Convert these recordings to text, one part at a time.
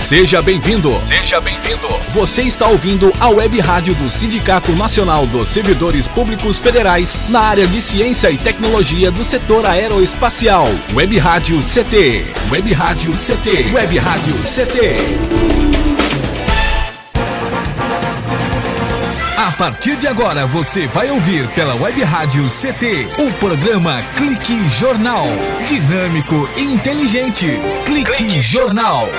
Seja bem-vindo. Seja bem-vindo. Você está ouvindo a Web Rádio do Sindicato Nacional dos Servidores Públicos Federais na área de Ciência e Tecnologia do setor aeroespacial. Web Rádio CT. Web Rádio CT. Web Rádio CT. A partir de agora você vai ouvir pela Web Rádio CT o programa Clique Jornal. Dinâmico e inteligente. Clique Jornal.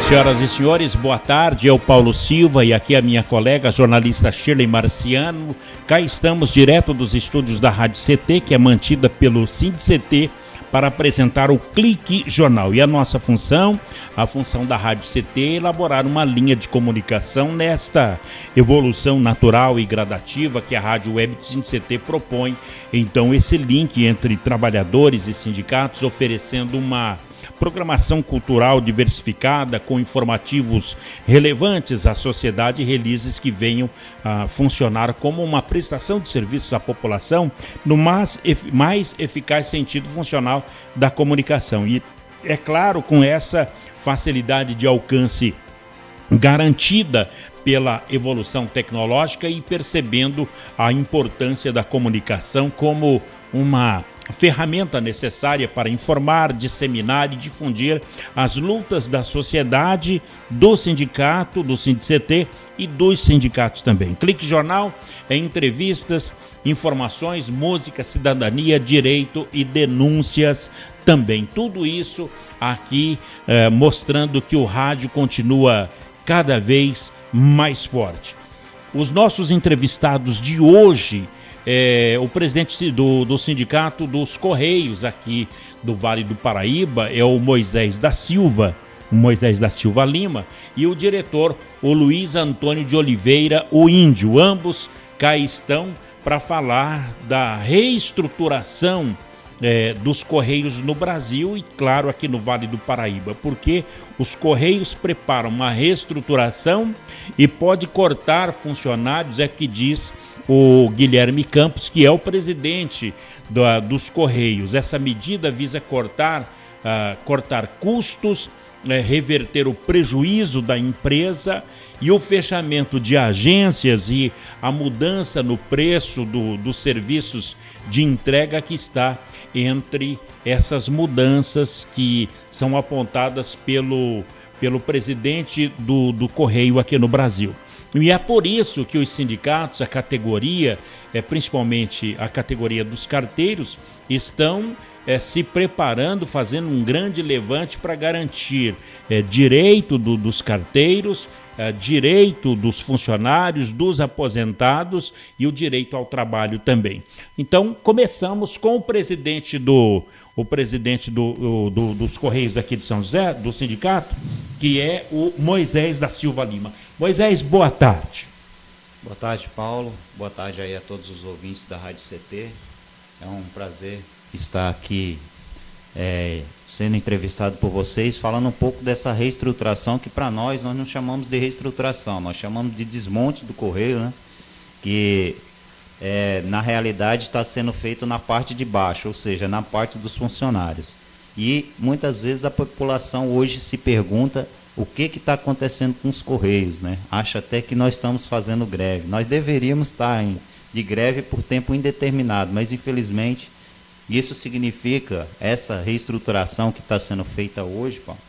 Senhoras e senhores, boa tarde, eu Paulo Silva e aqui a minha colega, a jornalista Shirley Marciano. Cá estamos direto dos estúdios da Rádio CT, que é mantida pelo SINDCT, para apresentar o Clique Jornal. E a nossa função, a função da Rádio CT, é elaborar uma linha de comunicação nesta evolução natural e gradativa que a Rádio Web SINDCT propõe. Então, esse link entre trabalhadores e sindicatos, oferecendo uma programação cultural diversificada com informativos relevantes à sociedade e releases que venham a funcionar como uma prestação de serviços à população no mais eficaz sentido funcional da comunicação. E, é claro, com essa facilidade de alcance garantida pela evolução tecnológica e percebendo a importância da comunicação como uma ferramenta necessária para informar, disseminar e difundir as lutas da sociedade, do sindicato, do SINDCT e dos sindicatos também. Clique Jornal é entrevistas, informações, música, cidadania, direito e denúncias também. Tudo isso aqui mostrando que o rádio continua cada vez mais forte. Os nossos entrevistados de hoje, o presidente do Sindicato dos Correios aqui do Vale do Paraíba é o Moisés da Silva Lima, e o diretor, o Luiz Antônio de Oliveira, o Índio. Ambos cá estão para falar da reestruturação dos Correios no Brasil e, claro, aqui no Vale do Paraíba, porque os Correios preparam uma reestruturação e pode cortar funcionários, que diz o Guilherme Campos, que é o presidente dos Correios. Essa medida visa cortar custos, reverter o prejuízo da empresa e o fechamento de agências e a mudança no preço dos serviços de entrega que está entre essas mudanças que são apontadas pelo presidente do Correio aqui no Brasil. E é por isso que os sindicatos, a categoria, principalmente a categoria dos carteiros, estão se preparando, fazendo um grande levante para garantir direito dos carteiros, direito dos funcionários, dos aposentados e o direito ao trabalho também. Então, começamos com o presidente dos Correios aqui de São José, do sindicato, que é o Moisés da Silva Lima. Moisés, boa tarde. Boa tarde, Paulo. Boa tarde aí a todos os ouvintes da Rádio CT. É um prazer estar aqui sendo entrevistado por vocês, falando um pouco dessa reestruturação que para nós não chamamos de reestruturação, nós chamamos de desmonte do Correio, né? Que na realidade está sendo feito na parte de baixo, ou seja, na parte dos funcionários. E muitas vezes a população hoje se pergunta o que está acontecendo com os Correios, né? Acha até que nós estamos fazendo greve. Nós deveríamos estar de greve por tempo indeterminado, mas infelizmente isso significa, essa reestruturação que está sendo feita hoje, Paulo,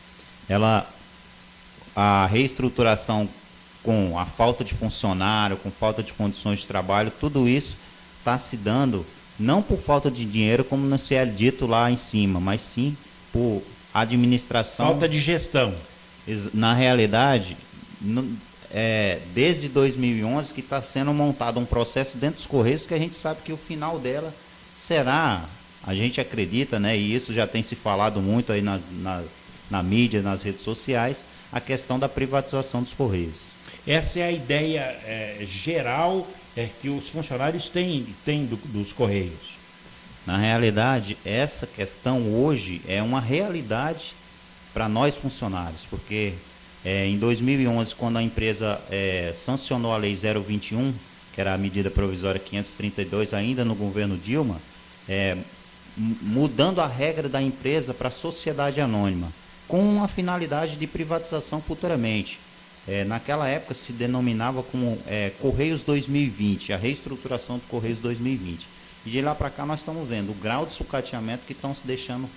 a reestruturação com a falta de funcionário, com falta de condições de trabalho, tudo isso está se dando não por falta de dinheiro, como não se é dito lá em cima, mas sim por administração. Falta de gestão. Na realidade, desde 2011 que está sendo montado um processo dentro dos Correios que a gente sabe que o final dela será, a gente acredita, né, e isso já tem se falado muito aí na mídia, nas redes sociais, a questão da privatização dos Correios. Essa é a ideia que os funcionários têm dos Correios. Na realidade, essa questão hoje é uma realidade para nós funcionários, porque em 2011, quando a empresa sancionou a Lei 021, que era a medida provisória 532, ainda no governo Dilma, mudando a regra da empresa para sociedade anônima, com a finalidade de privatização futuramente. Naquela época se denominava como Correios 2020, a reestruturação do Correios 2020. E de lá para cá nós estamos vendo o grau de sucateamento que estão se deixando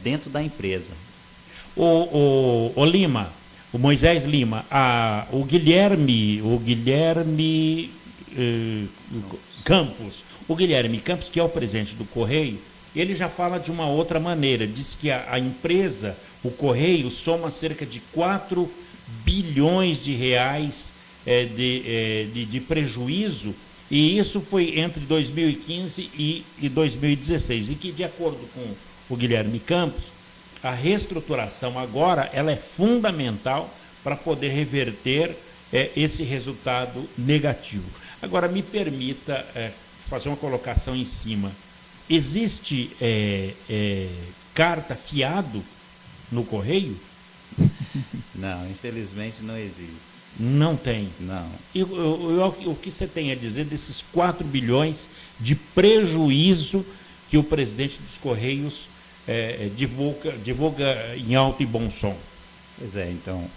dentro da empresa. O Lima, o Moisés Lima, o Guilherme Campos, que é o presidente do Correio, ele já fala de uma outra maneira. Diz que a empresa, o Correio, soma cerca de 4 bilhões de reais de prejuízo, e isso foi entre 2015 e 2016. E que, de acordo com o Guilherme Campos, a reestruturação agora ela é fundamental para poder reverter esse resultado negativo. Agora, me permita fazer uma colocação em cima. Existe carta fiado no Correio? Não, infelizmente não existe. Não tem? Não. E o que você tem a dizer desses 4 bilhões de prejuízo que o presidente dos Correios divulga em alto e bom som? Pois então,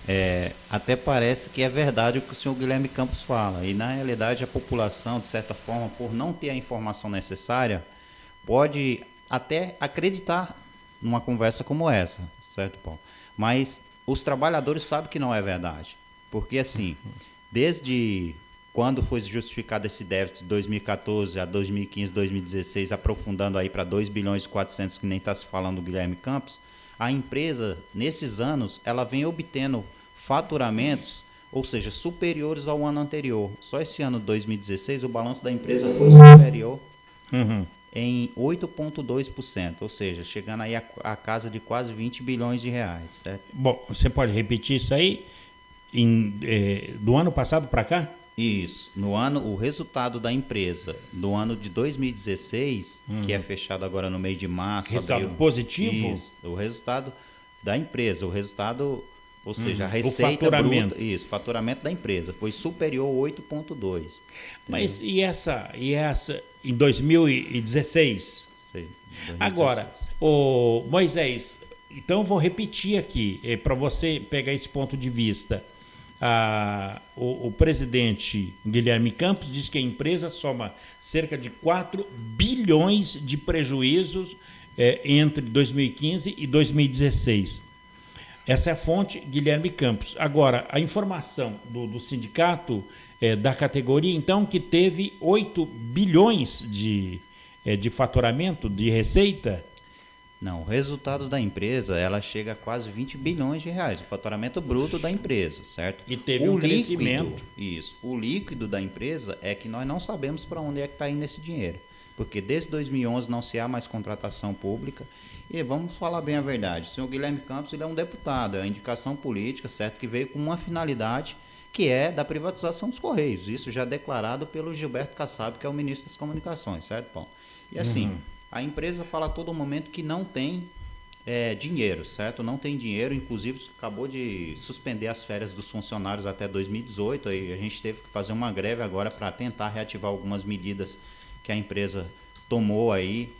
até parece que é verdade o que o senhor Guilherme Campos fala, e na realidade a população, de certa forma, por não ter a informação necessária, pode até acreditar numa conversa como essa, certo, Paulo? Mas os trabalhadores sabem que não é verdade, porque assim, desde quando foi justificado esse déficit de 2014 a 2015, 2016, aprofundando aí para 2 bilhões e 400, que nem está se falando do Guilherme Campos, a empresa, nesses anos, ela vem obtendo faturamentos, ou seja, superiores ao ano anterior. Só esse ano de 2016, o balanço da empresa foi superior em 8,2%, ou seja, chegando aí a casa de quase 20 bilhões de reais. Certo? Bom, você pode repetir isso aí do ano passado para cá? Isso. O resultado da empresa do ano de 2016, que é fechado agora no mês de março, resultado abril, positivo? Isso, o resultado da empresa, ou seja, a receita o faturamento. bruta, isso, faturamento da empresa foi superior a 8,2. Mas e essa em 2016? Sei, 2016. Agora, Moisés, então vou repetir aqui, para você pegar esse ponto de vista. O presidente Guilherme Campos diz que a empresa soma cerca de 4 bilhões de prejuízos entre 2015 e 2016. Essa é a fonte Guilherme Campos. Agora, a informação do sindicato da categoria, então, que teve 8 bilhões de faturamento, de receita. Não, o resultado da empresa, ela chega a quase 20 bilhões de reais, o faturamento bruto da empresa, certo? E teve um crescimento. Isso. O líquido da empresa é que nós não sabemos para onde é que está indo esse dinheiro, porque desde 2011 não se há mais contratação pública. E vamos falar bem a verdade, o senhor Guilherme Campos ele é um deputado, é uma indicação política, certo? Que veio com uma finalidade que é da privatização dos Correios. Isso já declarado pelo Gilberto Kassab, que é o ministro das Comunicações, certo, Paulo? E assim... A empresa fala a todo momento que não tem dinheiro, certo? Não tem dinheiro, inclusive acabou de suspender as férias dos funcionários até 2018, aí a gente teve que fazer uma greve agora para tentar reativar algumas medidas que a empresa tomou aí,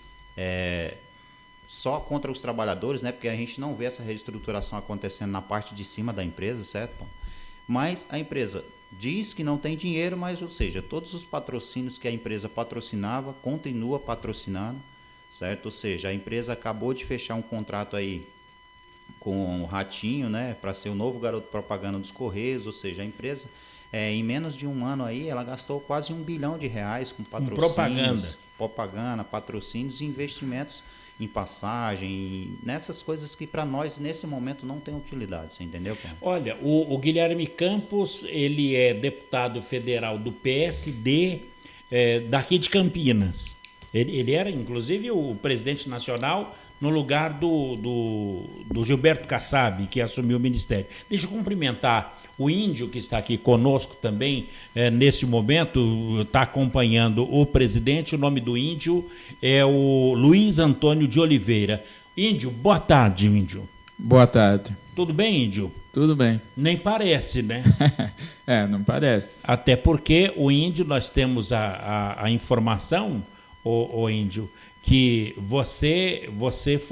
só contra os trabalhadores, né? Porque a gente não vê essa reestruturação acontecendo na parte de cima da empresa, certo? Mas a empresa diz que não tem dinheiro, mas, ou seja, todos os patrocínios que a empresa patrocinava, continua patrocinando, certo? Ou seja, a empresa acabou de fechar um contrato aí com o Ratinho, né, para ser o novo garoto propaganda dos Correios, ou seja, a empresa em menos de um ano aí, ela gastou quase 1 bilhão de reais com patrocínios, propaganda, patrocínios e investimentos em passagem, nessas coisas que para nós nesse momento não tem utilidade, você entendeu, Paulo? Olha, o Guilherme Campos, ele é deputado federal do PSD daqui de Campinas. Ele era, inclusive, o presidente nacional no lugar do Gilberto Kassab, que assumiu o ministério. Deixa eu cumprimentar o Índio, que está aqui conosco também, nesse momento, está acompanhando o presidente. O nome do Índio é o Luiz Antônio de Oliveira. Índio, boa tarde, Índio. Boa tarde. Tudo bem, Índio? Tudo bem. Nem parece, né? Não parece. Até porque o Índio, nós temos a informação, o Índio, que você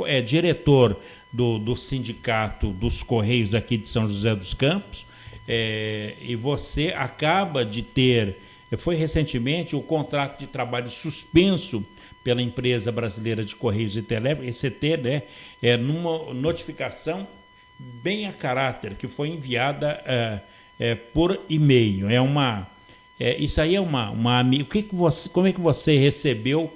é diretor do Sindicato dos Correios aqui de São José dos Campos, e você acaba de ter, foi recentemente, o contrato de trabalho suspenso pela Empresa Brasileira de Correios e Telégrafos, ECT, né? Numa notificação bem a caráter, que foi enviada por e-mail. Isso aí é uma como é que você recebeu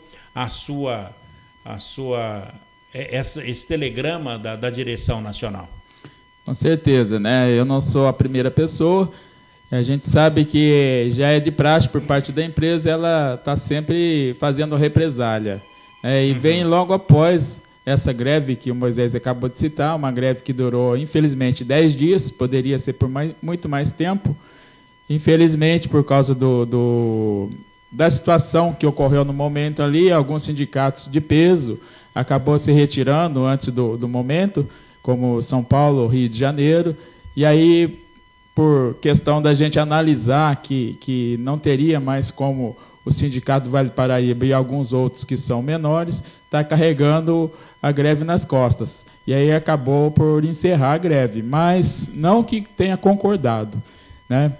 esse telegrama da direção nacional? Com certeza, né? Eu não sou a primeira pessoa. A gente sabe que já é de praxe por parte da empresa, ela está sempre fazendo represália. E vem logo após essa greve que o Moisés acabou de citar, uma greve que durou, infelizmente, 10 dias, poderia ser por muito mais tempo. Infelizmente, por causa da situação que ocorreu no momento ali, alguns sindicatos de peso acabou se retirando antes do momento, como São Paulo, Rio de Janeiro, e aí, por questão da gente analisar que não teria mais como o Sindicato Vale do Paraíba e alguns outros que são menores está carregando a greve nas costas. E aí acabou por encerrar a greve, mas não que tenha concordado, né?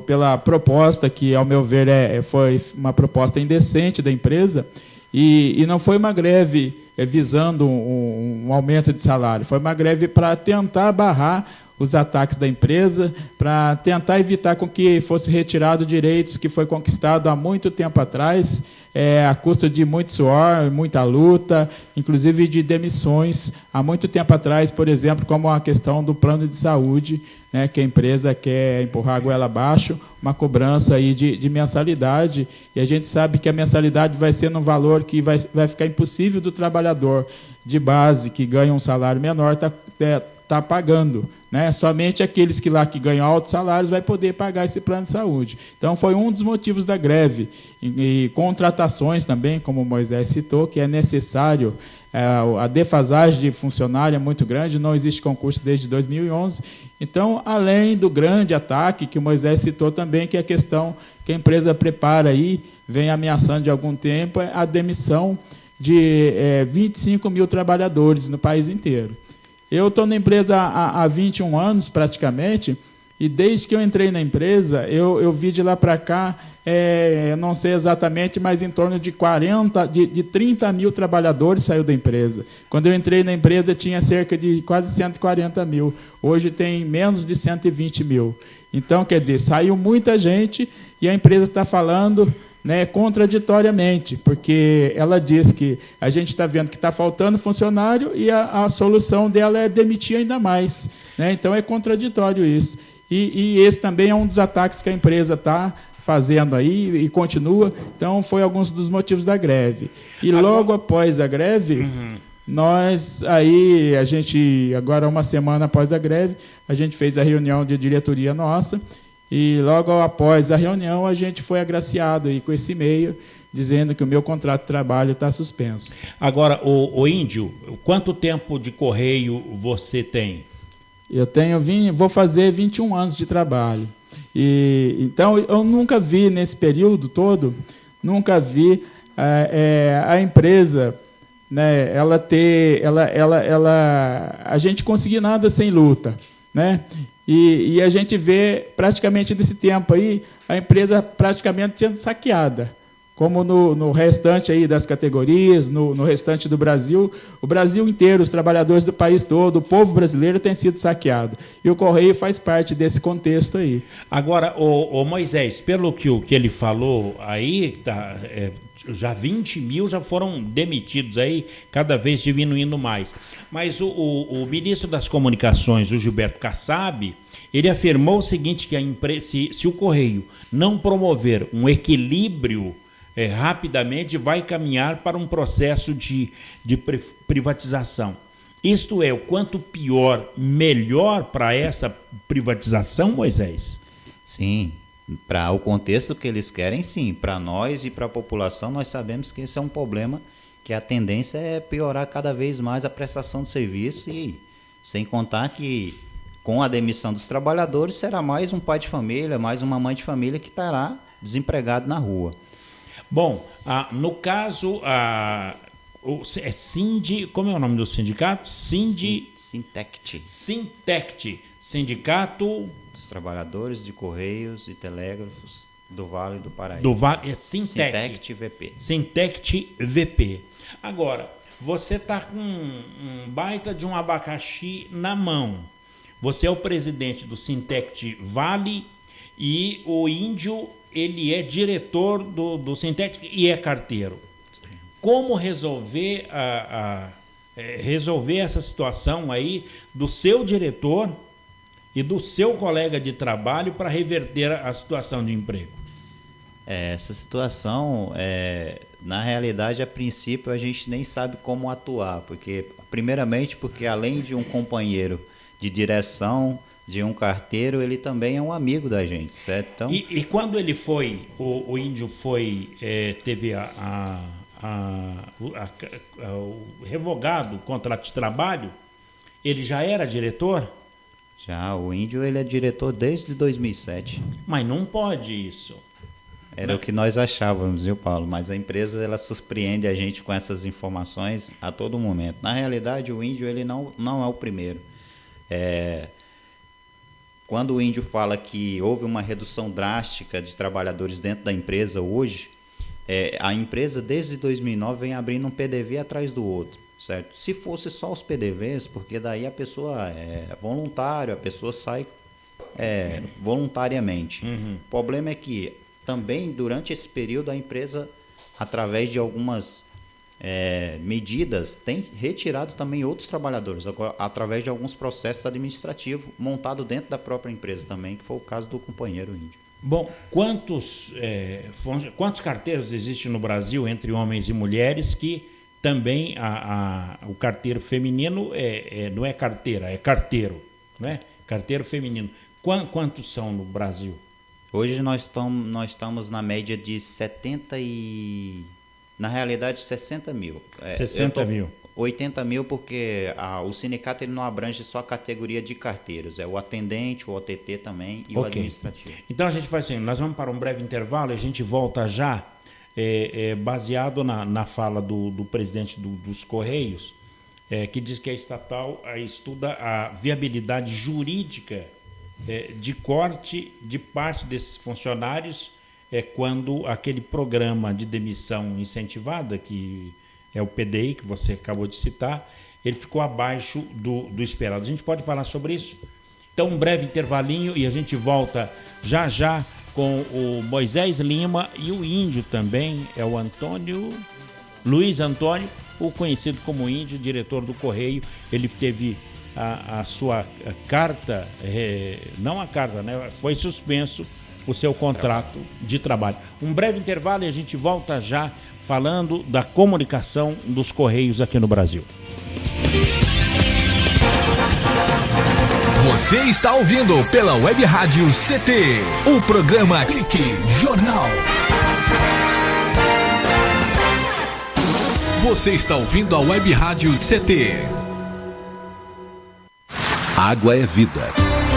Pela proposta que, ao meu ver, foi uma proposta indecente da empresa, e não foi uma greve visando um aumento de salário, foi uma greve para tentar barrar os ataques da empresa, para tentar evitar com que fosse retirado direitos que foi conquistado há muito tempo atrás, à custa de muito suor, muita luta, inclusive de demissões há muito tempo atrás, por exemplo, como a questão do plano de saúde, né, que a empresa quer empurrar a goela abaixo, uma cobrança aí de mensalidade, e a gente sabe que a mensalidade vai ser num valor que vai ficar impossível do trabalhador de base, que ganha um salário menor, tá pagando, né? Somente aqueles que ganham altos salários vai poder pagar esse plano de saúde. Então, foi um dos motivos da greve. E contratações também, como o Moisés citou, que é necessário. A defasagem de funcionário é muito grande, não existe concurso desde 2011. Então, além do grande ataque que o Moisés citou também, que é a questão que a empresa prepara aí, vem ameaçando de algum tempo, é a demissão de 25 mil trabalhadores no país inteiro. Eu estou na empresa há 21 anos, praticamente, e desde que eu entrei na empresa, eu vi de lá para cá, não sei exatamente, mas em torno de 30 mil trabalhadores saiu da empresa. Quando eu entrei na empresa, tinha cerca de quase 140 mil. Hoje tem menos de 120 mil. Então, quer dizer, saiu muita gente e a empresa está falando, né, contraditoriamente, porque ela diz que a gente está vendo que está faltando funcionário e a solução dela é demitir ainda mais, né? Então é contraditório isso. E esse também é um dos ataques que a empresa está fazendo aí e continua. Então foi alguns dos motivos da greve. E logo após a greve, nós aí, agora uma semana após a greve, a gente fez a reunião de diretoria nossa. E logo após a reunião, a gente foi agraciado aí com esse e-mail, dizendo que o meu contrato de trabalho está suspenso. Agora, o Índio, quanto tempo de correio você tem? Eu vou fazer 21 anos de trabalho. Então, eu nunca vi, nesse período todo, a empresa, né, a gente conseguir nada sem luta, né? E a gente vê, praticamente nesse tempo aí, a empresa praticamente sendo saqueada, como no restante aí das categorias, no restante do Brasil. O Brasil inteiro, os trabalhadores do país todo, o povo brasileiro tem sido saqueado. E o Correio faz parte desse contexto aí. Agora, o Moisés, pelo que ele falou aí, já 20 mil já foram demitidos aí, cada vez diminuindo mais. Mas o ministro das Comunicações, o Gilberto Kassab, ele afirmou o seguinte, que se o Correio não promover um equilíbrio rapidamente vai caminhar para um processo de privatização. Isto é, o quanto pior, melhor para essa privatização, Moisés? Sim, para o contexto que eles querem, sim. Para nós e para a população, nós sabemos que esse é um problema, que a tendência é piorar cada vez mais a prestação de serviço, e sem contar que com a demissão dos trabalhadores será mais um pai de família, mais uma mãe de família que estará desempregado na rua. Bom, no caso, como é o nome do sindicato? Sintect. Sintect, Sindicato dos Trabalhadores de Correios e Telégrafos do Vale do Paraíba. Sintect VP. Sintect VP. Agora, você está com um baita de um abacaxi na mão. Você é o presidente do Sintect Vale e o Índio, ele é diretor do Sintect e é carteiro. Como resolver resolver essa situação aí do seu diretor e do seu colega de trabalho para reverter a situação de emprego? Essa situação, na realidade, a princípio, a gente nem sabe como atuar, primeiramente porque além de um companheiro de direção, de um carteiro, ele também é um amigo da gente, certo? Então... E quando ele foi, o Índio foi, teve o revogado o contrato de trabalho, ele já era diretor? Já, o Índio ele é diretor desde 2007. Mas não pode isso. Era o que nós achávamos, viu, Paulo? Mas a empresa, ela surpreende a gente com essas informações a todo momento. Na realidade, o Índio ele não é o primeiro. Quando o Índio fala que houve uma redução drástica de trabalhadores dentro da empresa hoje, a empresa desde 2009 vem abrindo um PDV atrás do outro, certo? Se fosse só os PDVs, porque daí a pessoa é voluntária, a pessoa sai voluntariamente. Uhum. O problema é que também durante esse período a empresa, através de algumas medidas, tem retirado também outros trabalhadores, através de alguns processos administrativos montados dentro da própria empresa também, que foi o caso do companheiro Índio. Bom, quantos carteiros existem no Brasil entre homens e mulheres que também o carteiro feminino não é carteira, é carteiro, não é? Carteiro feminino. Quantos são no Brasil? Hoje nós estamos na média de 60 mil. 60 mil. 80 mil porque o sindicato ele não abrange só a categoria de carteiros, é o atendente, o OTT também e o administrativo. Então a gente faz assim, nós vamos para um breve intervalo e a gente volta já, baseado na fala do presidente dos Correios, que diz que a estatal estuda a viabilidade jurídica de corte de parte desses funcionários quando aquele programa de demissão incentivada, que é o PDI, que você acabou de citar, ele ficou abaixo do esperado. A gente pode falar sobre isso? Então, um breve intervalinho e a gente volta já com o Moisés Lima e o Índio também, é o Luiz Antônio, o conhecido como Índio, diretor do Correio. Ele teve a sua carta, não a carta, né? Foi suspenso o seu contrato de trabalho. Um breve intervalo e a gente volta já falando da comunicação dos Correios aqui no Brasil. Você está ouvindo pela Web Rádio CT, o programa Clique Jornal. Você está ouvindo a Web Rádio CT. Água é vida.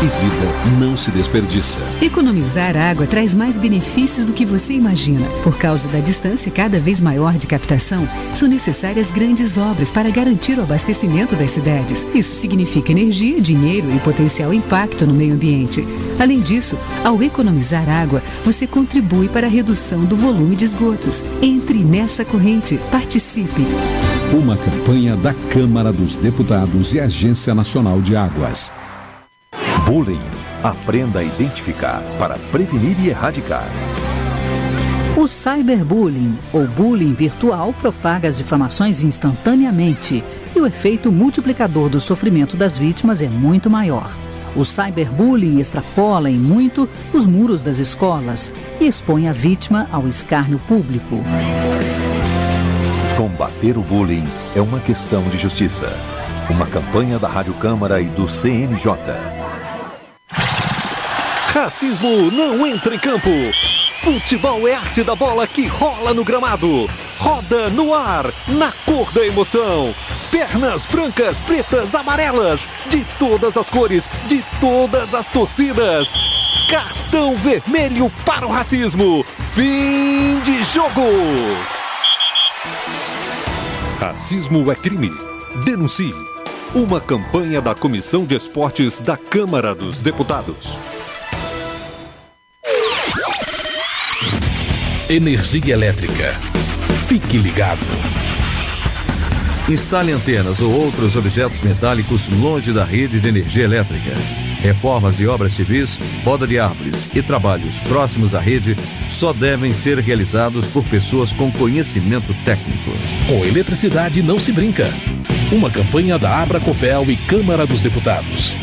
E vida não se desperdiça. Economizar água traz mais benefícios do que você imagina. Por causa da distância cada vez maior de captação, são necessárias grandes obras para garantir o abastecimento das cidades. Isso significa energia, dinheiro e potencial impacto no meio ambiente. Além disso, ao economizar água, você contribui para a redução do volume de esgotos. Entre nessa corrente. Participe. Uma campanha da Câmara dos Deputados e Agência Nacional de Águas. Bullying. Aprenda a identificar para prevenir e erradicar. O cyberbullying, ou bullying virtual, propaga as difamações instantaneamente e o efeito multiplicador do sofrimento das vítimas é muito maior. O cyberbullying extrapola em muito os muros das escolas e expõe a vítima ao escárnio público. Combater o bullying é uma questão de justiça. Uma campanha da Rádio Câmara e do CNJ. Racismo não entra em campo. Futebol é arte da bola que rola no gramado. Roda no ar, na cor da emoção. Pernas brancas, pretas, amarelas, de todas as cores, de todas as torcidas. Cartão vermelho para o racismo. Fim de jogo. Racismo é crime. Denuncie. Uma campanha da Comissão de Esportes da Câmara dos Deputados. Energia elétrica. Fique ligado. Instale antenas ou outros objetos metálicos longe da rede de energia elétrica. Reformas e obras civis, poda de árvores e trabalhos próximos à rede só devem ser realizados por pessoas com conhecimento técnico. Com eletricidade não se brinca. Uma campanha da Abracopel e Câmara dos Deputados.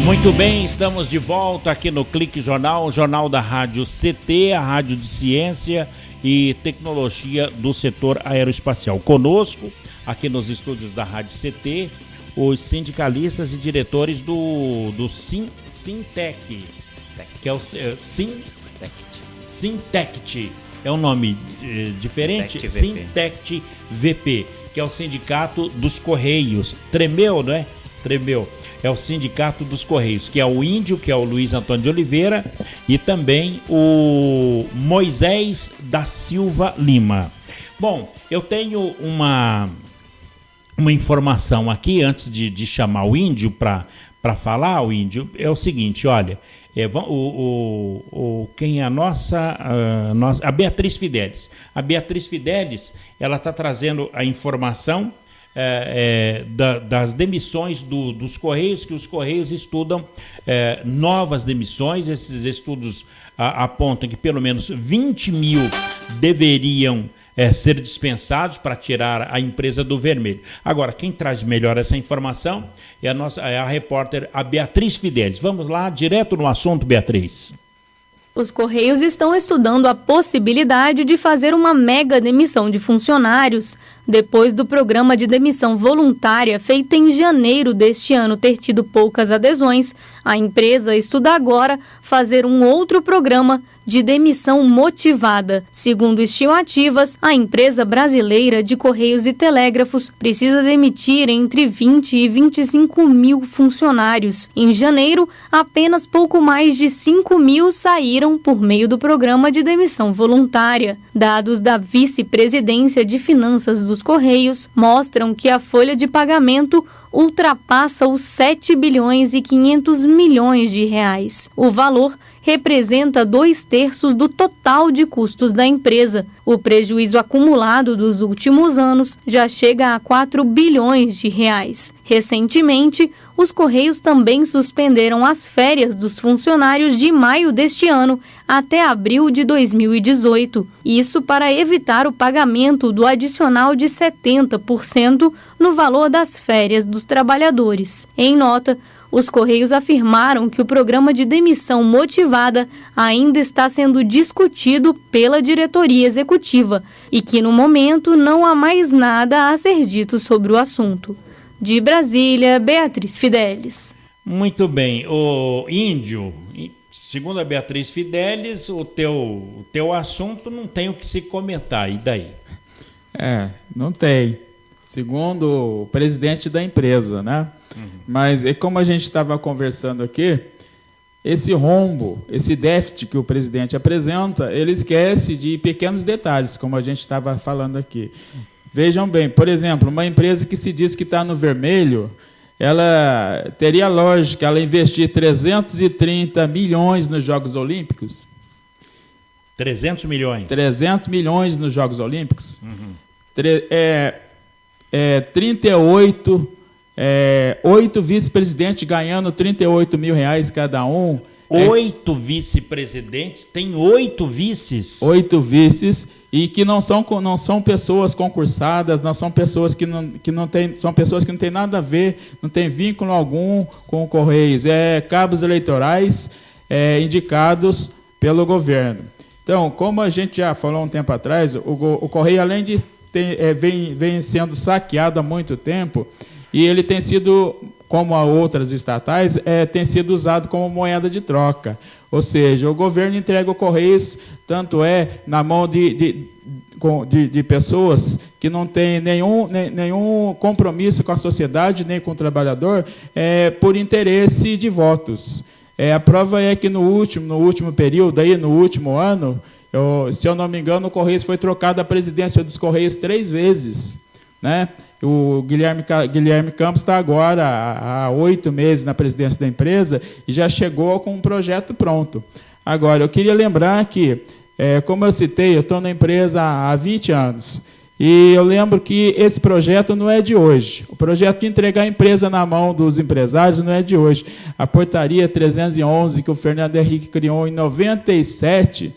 Muito bem, estamos de volta aqui no Clique Jornal, o jornal da Rádio CT, a Rádio de Ciência e Tecnologia do setor aeroespacial. Conosco, aqui nos estúdios da Rádio CT, os sindicalistas e diretores do Sintec, que é o Sintect, é um nome diferente, Sintect VP, que é o Sindicato dos Correios. Tremeu, não é? Tremeu. É o Sindicato dos Correios, que é o Índio, que é o Luiz Antônio de Oliveira, e também o Moisés da Silva Lima. Bom, eu tenho uma informação aqui, antes de chamar o Índio para falar, o Índio, é o seguinte, olha, quem é a Beatriz Fidelis. A Beatriz Fidelis, ela está trazendo a informação das demissões dos Correios, que os Correios estudam novas demissões. Esses estudos apontam que pelo menos 20 mil deveriam ser dispensados para tirar a empresa do vermelho. Agora, quem traz melhor essa informação é a repórter a Beatriz Fidelis. Vamos lá, direto no assunto, Beatriz. Os Correios estão estudando a possibilidade de fazer uma mega demissão de funcionários, depois do programa de demissão voluntária feito em janeiro deste ano ter tido poucas adesões. A empresa estuda agora fazer um outro programa de demissão motivada. Segundo estimativas, a empresa brasileira de Correios e Telégrafos precisa demitir entre 20 e 25 mil funcionários. Em janeiro, apenas pouco mais de 5 mil saíram por meio do programa de demissão voluntária. Dados da Vice-Presidência de Finanças dos Correios mostram que a folha de pagamento ultrapassa os 7 bilhões e 500 milhões de reais. O valor representa 2/3 do total de custos da empresa. O prejuízo acumulado dos últimos anos já chega a 4 bilhões de reais. Recentemente, os Correios também suspenderam as férias dos funcionários de maio deste ano até abril de 2018. Isso para evitar o pagamento do adicional de 70% no valor das férias dos trabalhadores. Em nota, os Correios afirmaram que o programa de demissão motivada ainda está sendo discutido pela diretoria executiva e que, no momento, não há mais nada a ser dito sobre o assunto. De Brasília, Beatriz Fidelis. Muito bem. O Índio, segundo a Beatriz Fidelis, o teu assunto não tem o que se comentar. E daí? Não tem. Segundo o presidente da empresa, né? Mas, como a gente estava conversando aqui, esse rombo, esse déficit que o presidente apresenta, ele esquece de pequenos detalhes, como a gente estava falando aqui. Vejam bem, por exemplo, uma empresa que se diz que está no vermelho, ela teria lógica ela investir 330 milhões nos Jogos Olímpicos? 300 milhões? 300 milhões nos Jogos Olímpicos? 38 8 vice-presidentes ganhando R$38 mil cada um. 8 vice-presidentes, tem 8 vices. 8 vices, e que não são pessoas concursadas, não são pessoas que não têm, são pessoas que não têm nada a ver, não tem vínculo algum com o Correios. Cabos eleitorais indicados pelo governo. Então, como a gente já falou um tempo atrás, o Correio, além de vem sendo saqueado há muito tempo, e ele tem sido, como a outras estatais, tem sido usado como moeda de troca. Ou seja, o governo entrega o Correios, tanto na mão de pessoas que não têm nenhum compromisso com a sociedade, nem com o trabalhador, por interesse de votos. A prova é que no último período, no último ano, se eu não me engano, o Correios foi trocado a presidência dos Correios 3 vezes, né? O Guilherme Campos está agora há 8 meses na presidência da empresa e já chegou com um projeto pronto. Agora, eu queria lembrar que, como eu citei, eu estou na empresa há 20 anos. E eu lembro que esse projeto não é de hoje. O projeto de entregar a empresa na mão dos empresários não é de hoje. A portaria 311, que o Fernando Henrique criou em 97,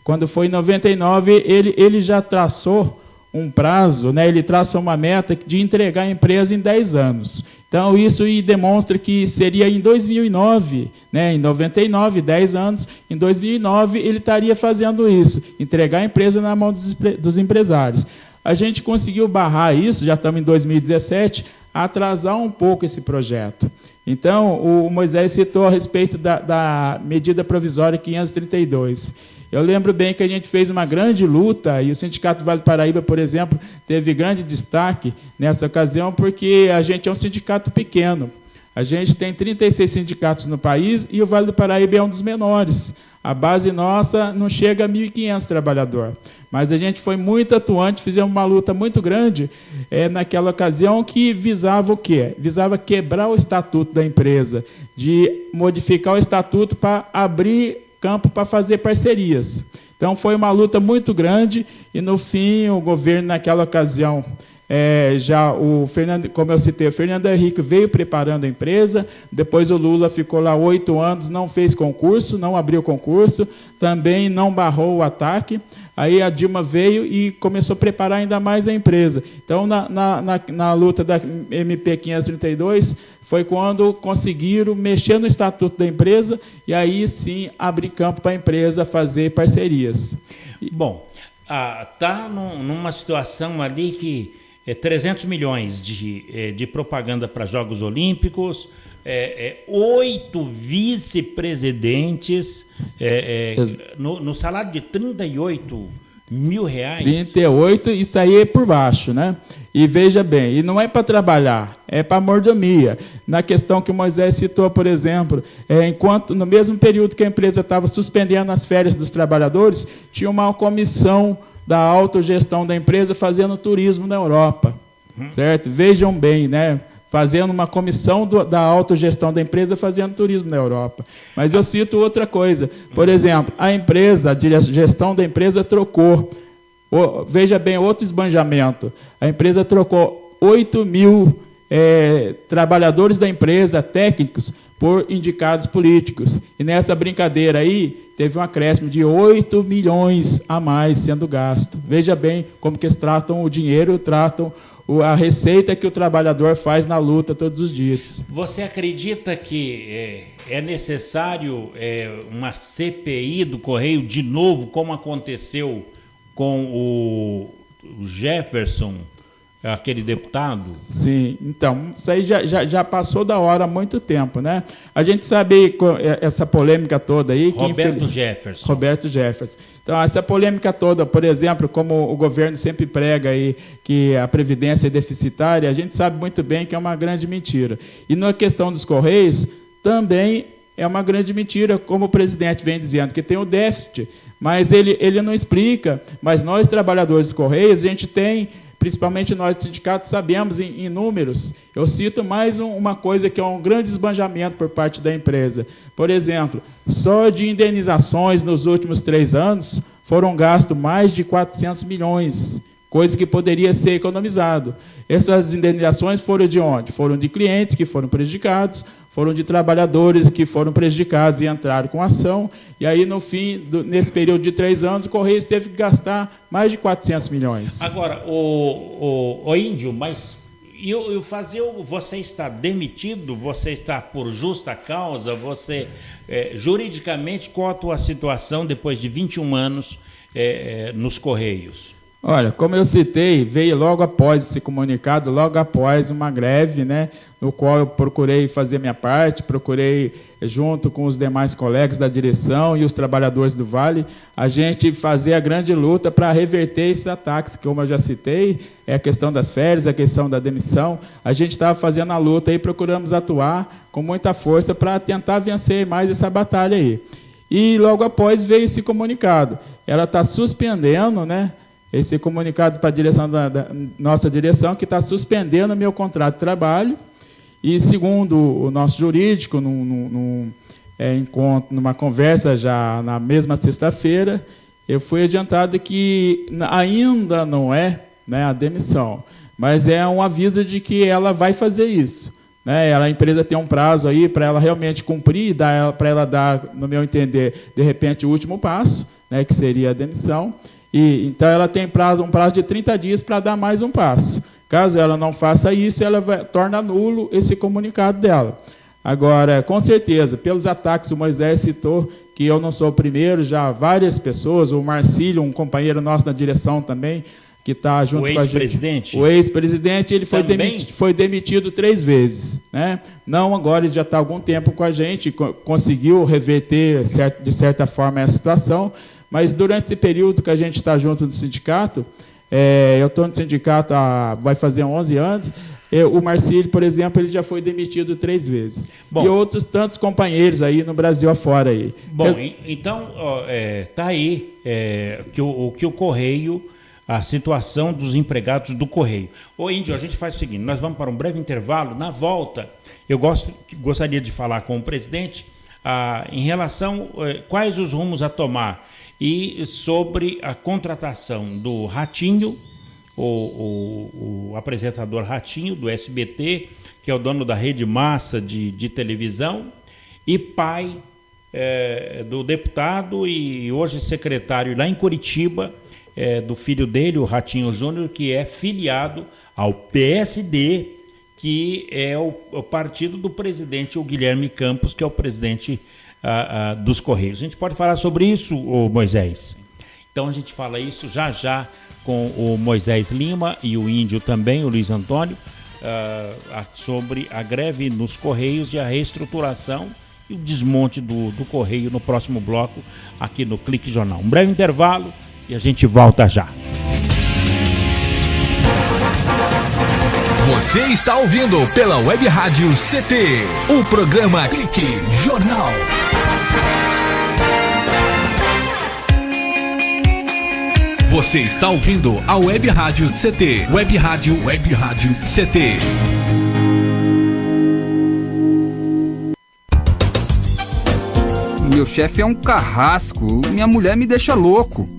quando foi em 99, ele já traçou um prazo, né? Ele traça uma meta de entregar a empresa em 10 anos. Então, isso demonstra que seria em 2009, né? Em 99, 10 anos, em 2009 ele estaria fazendo isso, entregar a empresa na mão dos empresários. A gente conseguiu barrar isso, já estamos em 2017, atrasar um pouco esse projeto. Então, o Moisés citou a respeito da medida provisória 532. Eu lembro bem que a gente fez uma grande luta, e o Sindicato Vale do Paraíba, por exemplo, teve grande destaque nessa ocasião, porque a gente é um sindicato pequeno. A gente tem 36 sindicatos no país e o Vale do Paraíba é um dos menores. A base nossa não chega a 1.500 trabalhadores. Mas a gente foi muito atuante, fizemos uma luta muito grande naquela ocasião, que visava o quê? Visava quebrar o estatuto da empresa, de modificar o estatuto para abrir campo para fazer parcerias. Então, foi uma luta muito grande e, no fim, o governo, naquela ocasião, como eu citei, o Fernando Henrique veio preparando a empresa, depois o Lula ficou lá 8 anos, não fez concurso, não abriu concurso, também não barrou o ataque. Aí a Dilma veio e começou a preparar ainda mais a empresa. Então, na luta da MP 532, foi quando conseguiram mexer no estatuto da empresa e aí sim abrir campo para a empresa fazer parcerias. Bom, está numa situação ali que 300 milhões de propaganda para Jogos Olímpicos, 8 vice-presidentes no salário de 38 mil reais. 38, isso aí é por baixo, né? E veja bem, e não é para trabalhar, é para mordomia. Na questão que o Moisés citou, por exemplo, enquanto no mesmo período que a empresa estava suspendendo as férias dos trabalhadores, tinha uma comissão da autogestão da empresa fazendo turismo na Europa, certo? Vejam bem, né? Fazendo uma comissão da autogestão da empresa fazendo turismo na Europa. Mas eu cito outra coisa. Por exemplo, a gestão da empresa trocou, veja bem, outro esbanjamento. A empresa trocou 8 mil trabalhadores da empresa, técnicos, por indicados políticos. E nessa brincadeira aí, teve um acréscimo de 8 milhões a mais sendo gasto. Veja bem como que eles tratam o dinheiro, tratam a receita que o trabalhador faz na luta todos os dias. Você acredita que é necessário uma CPI do Correio de novo, como aconteceu com o Jefferson, aquele deputado? Sim, então, isso aí já passou da hora há muito tempo, né? A gente sabe essa polêmica toda aí... Roberto Jefferson. Roberto Jefferson. Então, essa polêmica toda, por exemplo, como o governo sempre prega aí que a Previdência é deficitária, a gente sabe muito bem que é uma grande mentira. E na questão dos Correios, também é uma grande mentira, como o presidente vem dizendo, que tem o déficit, mas ele não explica. Mas nós, trabalhadores dos Correios, a gente tem... Principalmente nós, sindicatos, sabemos em números. Eu cito mais uma coisa que é um grande esbanjamento por parte da empresa. Por exemplo, só de indenizações nos últimos 3 anos foram gastos mais de 400 milhões coisa que poderia ser economizado. Essas indenizações foram de onde? Foram de clientes que foram prejudicados, foram de trabalhadores que foram prejudicados e entraram com ação, e aí, no fim, nesse período de 3 anos, o Correios teve que gastar mais de 400 milhões. Agora, o Índio, mas você está demitido, você está por justa causa, você, juridicamente, qual a tua situação depois de 21 anos nos Correios? Olha, como eu citei, veio logo após esse comunicado, logo após uma greve, né, no qual eu procurei fazer minha parte, procurei, junto com os demais colegas da direção e os trabalhadores do Vale, a gente fazer a grande luta para reverter esses ataques, que, como eu já citei, é a questão das férias, a questão da demissão. A gente estava fazendo a luta e procuramos atuar com muita força para tentar vencer mais essa batalha aí. E logo após veio esse comunicado. Ela está suspendendo, né, esse comunicado para a direção da nossa direção, que está suspendendo o meu contrato de trabalho. E, segundo o nosso jurídico, numa conversa já na mesma sexta-feira, eu fui adiantado que ainda não é, né, a demissão, mas é um aviso de que ela vai fazer isso. Né? A empresa tem um prazo aí para ela realmente cumprir, para ela dar, no meu entender, de repente, o último passo, né, que seria a demissão. E, então, ela tem um prazo de 30 dias para dar mais um passo. Caso ela não faça isso, ela torna nulo esse comunicado dela. Agora, com certeza, pelos ataques, o Moisés citou que eu não sou o primeiro, já várias pessoas, o Marcílio, um companheiro nosso na direção também, que está junto com a gente. O ex-presidente, ele foi demitido 3 vezes. Né? Não agora, ele já está há algum tempo com a gente, conseguiu reverter, de certa forma, essa situação. Mas durante esse período que a gente está junto do sindicato, eu estou no sindicato vai fazer 11 anos, o Marcílio, por exemplo, ele já foi demitido 3 vezes. Bom, e outros tantos companheiros aí no Brasil afora. Aí. Bom, então, está aí que o Correio, a situação dos empregados do Correio. Ô, Índio, a gente faz o seguinte, nós vamos para um breve intervalo, na volta, eu gostaria de falar com o presidente em relação quais os rumos a tomar, e sobre a contratação do Ratinho, o apresentador Ratinho, do SBT, que é o dono da Rede Massa de televisão, e pai do deputado e hoje secretário lá em Curitiba, do filho dele, o Ratinho Júnior, que é filiado ao PSD, que é o partido do presidente, o Guilherme Campos, que é o presidente dos Correios. A gente pode falar sobre isso, Moisés? Então a gente fala isso já com o Moisés Lima e o Índio também, o Luiz Antônio, sobre a greve nos Correios e a reestruturação e o desmonte do Correio no próximo bloco aqui no Clique Jornal. Um breve intervalo e a gente volta já. Você está ouvindo pela Web Rádio CT, o programa Clique Jornal. Você está ouvindo a Web Rádio CT, Web Rádio CT. Meu chefe é um carrasco, minha mulher me deixa louco.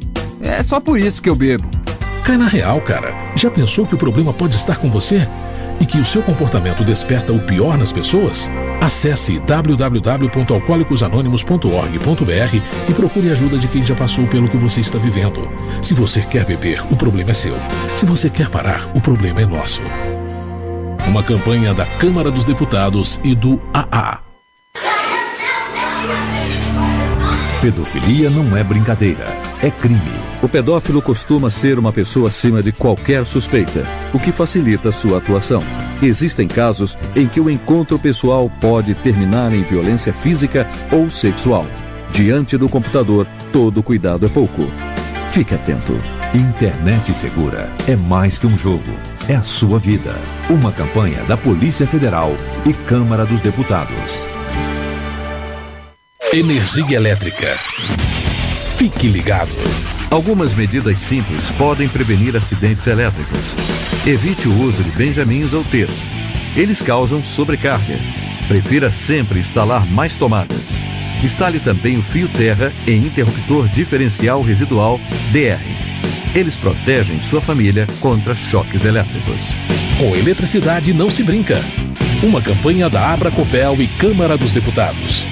É só por isso que eu bebo. Cai na real, cara. Já pensou que o problema pode estar com você? E que o seu comportamento desperta o pior nas pessoas? Acesse www.alcoolicosanonimos.org.br e procure ajuda de quem já passou pelo que você está vivendo. Se você quer beber, o problema é seu. Se você quer parar, o problema é nosso. Uma campanha da Câmara dos Deputados e do AA. Pedofilia não é brincadeira, é crime. O pedófilo costuma ser uma pessoa acima de qualquer suspeita, o que facilita sua atuação. Existem casos em que o encontro pessoal pode terminar em violência física ou sexual. Diante do computador, todo cuidado é pouco. Fique atento. Internet segura é mais que um jogo, é a sua vida. Uma campanha da Polícia Federal e Câmara dos Deputados. Energia elétrica. Fique ligado. Algumas medidas simples podem prevenir acidentes elétricos. Evite o uso de benjamins ou T's. Eles causam sobrecarga. Prefira sempre instalar mais tomadas. Instale também o fio terra em interruptor diferencial residual DR. Eles protegem sua família contra choques elétricos. Com eletricidade não se brinca. Uma campanha da Abracopel e Câmara dos Deputados.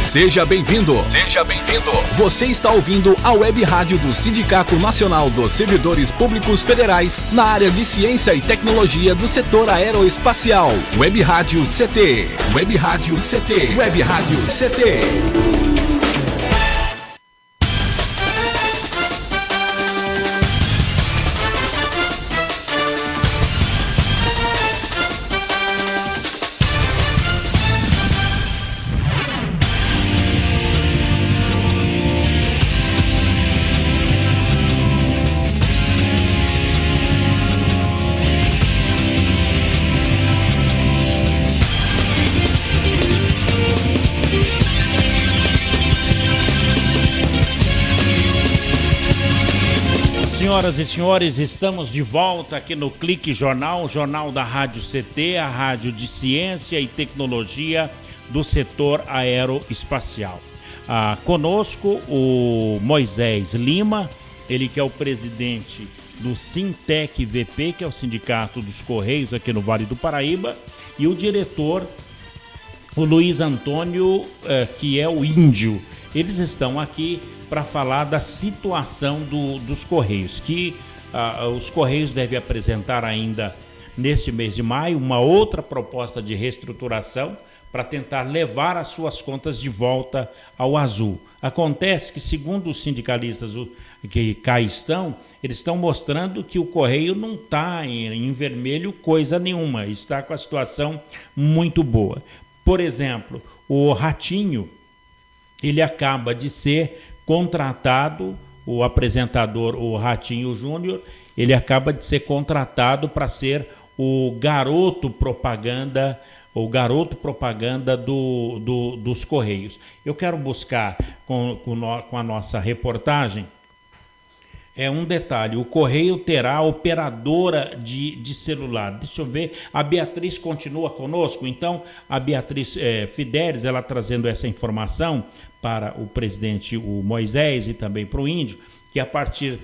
Seja bem-vindo. Seja bem-vindo. Você está ouvindo a Web Rádio do Sindicato Nacional dos Servidores Públicos Federais na área de Ciência e Tecnologia do setor aeroespacial. Web Rádio CT. Web Rádio CT. Web Rádio CT. Senhoras e senhores, estamos de volta aqui no Clique Jornal, jornal da Rádio CT, a rádio de ciência e tecnologia do setor aeroespacial. Conosco o Moisés Lima, ele que é o presidente do Sintec VP, que é o Sindicato dos Correios aqui no Vale do Paraíba, e o diretor, o Luiz Antônio, que é o Índio. Eles estão aqui para falar da situação dos Correios, que os Correios devem apresentar ainda neste mês de maio uma outra proposta de reestruturação para tentar levar as suas contas de volta ao azul. Acontece que, segundo os sindicalistas que cá estão, eles estão mostrando que o Correio não está em vermelho coisa nenhuma, está com a situação muito boa. Por exemplo, o Ratinho, ele acaba de ser contratado, o apresentador, o Ratinho Júnior, ele acaba de ser contratado para ser o garoto propaganda dos Correios. Eu quero buscar com a nossa reportagem um detalhe: o Correio terá operadora de celular. Deixa eu ver, a Beatriz continua conosco, então a Beatriz Fidelis, ela trazendo essa informação para o presidente, o Moisés, e também para o Índio, que a partir,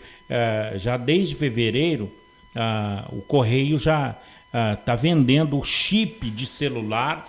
já desde fevereiro, o Correio já está vendendo o chip de celular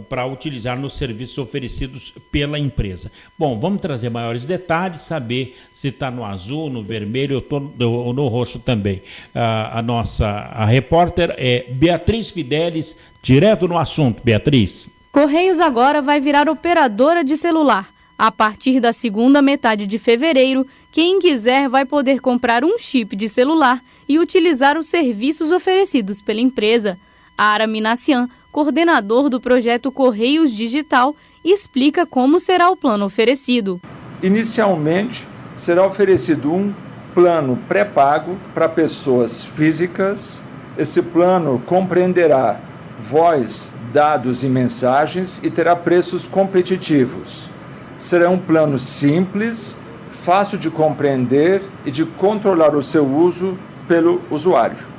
para utilizar nos serviços oferecidos pela empresa. Bom, vamos trazer maiores detalhes, saber se está no azul, no vermelho ou no roxo também. A repórter é Beatriz Fidelis, direto no assunto. Beatriz. Correios agora vai virar operadora de celular. A partir da segunda metade de fevereiro, quem quiser vai poder comprar um chip de celular e utilizar os serviços oferecidos pela empresa. Ara Minassian, coordenador do projeto Correios Digital, explica como será o plano oferecido. Inicialmente, será oferecido um plano pré-pago para pessoas físicas. Esse plano compreenderá voz, dados e mensagens e terá preços competitivos. Será um plano simples, fácil de compreender e de controlar o seu uso pelo usuário.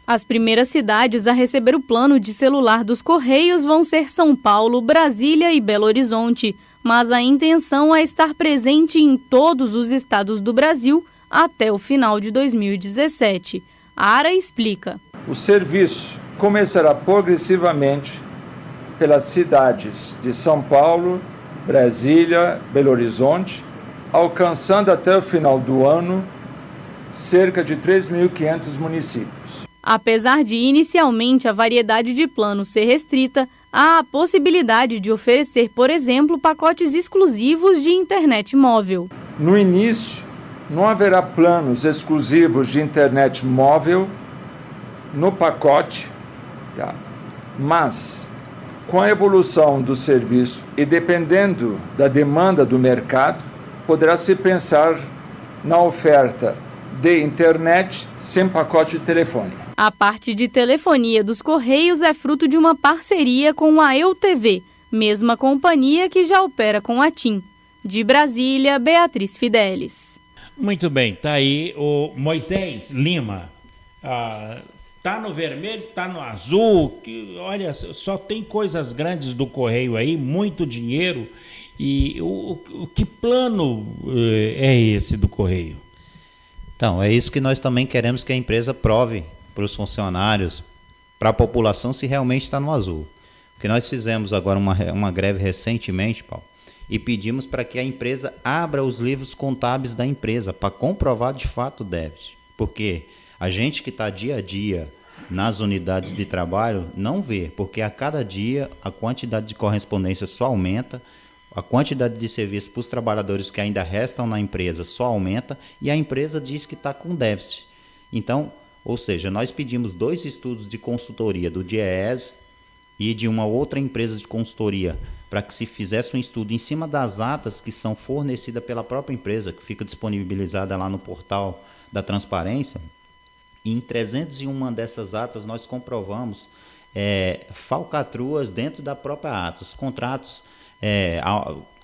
As primeiras cidades a receber o plano de celular dos Correios vão ser São Paulo, Brasília e Belo Horizonte, mas a intenção é estar presente em todos os estados do Brasil até o final de 2017. A Ara explica. O serviço começará progressivamente pelas cidades de São Paulo, Brasília, Belo Horizonte, alcançando até o final do ano cerca de 3.500 municípios. Apesar de inicialmente a variedade de planos ser restrita, há a possibilidade de oferecer, por exemplo, pacotes exclusivos de internet móvel. No início, não haverá planos exclusivos de internet móvel no pacote, mas com a evolução do serviço e dependendo da demanda do mercado, poderá-se pensar na oferta de internet sem pacote de telefone. A parte de telefonia dos Correios é fruto de uma parceria com a EUTV, mesma companhia que já opera com a TIM. De Brasília, Beatriz Fidelis. Muito bem, tá aí o Moisés Lima. Tá no vermelho, tá no azul, olha, só tem coisas grandes do Correio aí, muito dinheiro, E o que plano é esse do Correio? Então, é isso que nós também queremos que a empresa prove para os funcionários, para a população, se realmente está no azul. Porque nós fizemos agora uma greve recentemente, Paulo, e pedimos para que a empresa abra os livros contábeis da empresa para comprovar de fato o déficit. Porque a gente que está dia a dia nas unidades de trabalho não vê, porque a cada dia a quantidade de correspondência só aumenta, a quantidade de serviço para os trabalhadores que ainda restam na empresa só aumenta e a empresa diz que está com déficit. Então, ou seja, nós pedimos 2 estudos de consultoria do DIEESE e de uma outra empresa de consultoria para que se fizesse um estudo em cima das atas que são fornecidas pela própria empresa, que fica disponibilizada lá no portal da transparência. E em 301 dessas atas nós comprovamos falcatruas dentro da própria ata, os contratos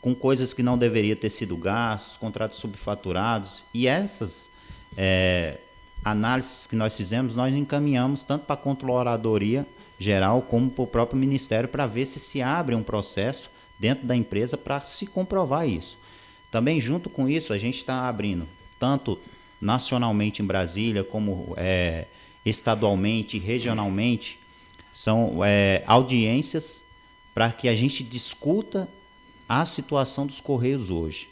com coisas que não deveriam ter sido gastos, contratos subfaturados, e essas análises que nós fizemos, nós encaminhamos tanto para a Controladoria Geral como para o próprio Ministério para ver se abre um processo dentro da empresa para se comprovar isso. Também junto com isso a gente está abrindo tanto nacionalmente em Brasília como estadualmente e regionalmente, são audiências para que a gente discuta a situação dos Correios hoje.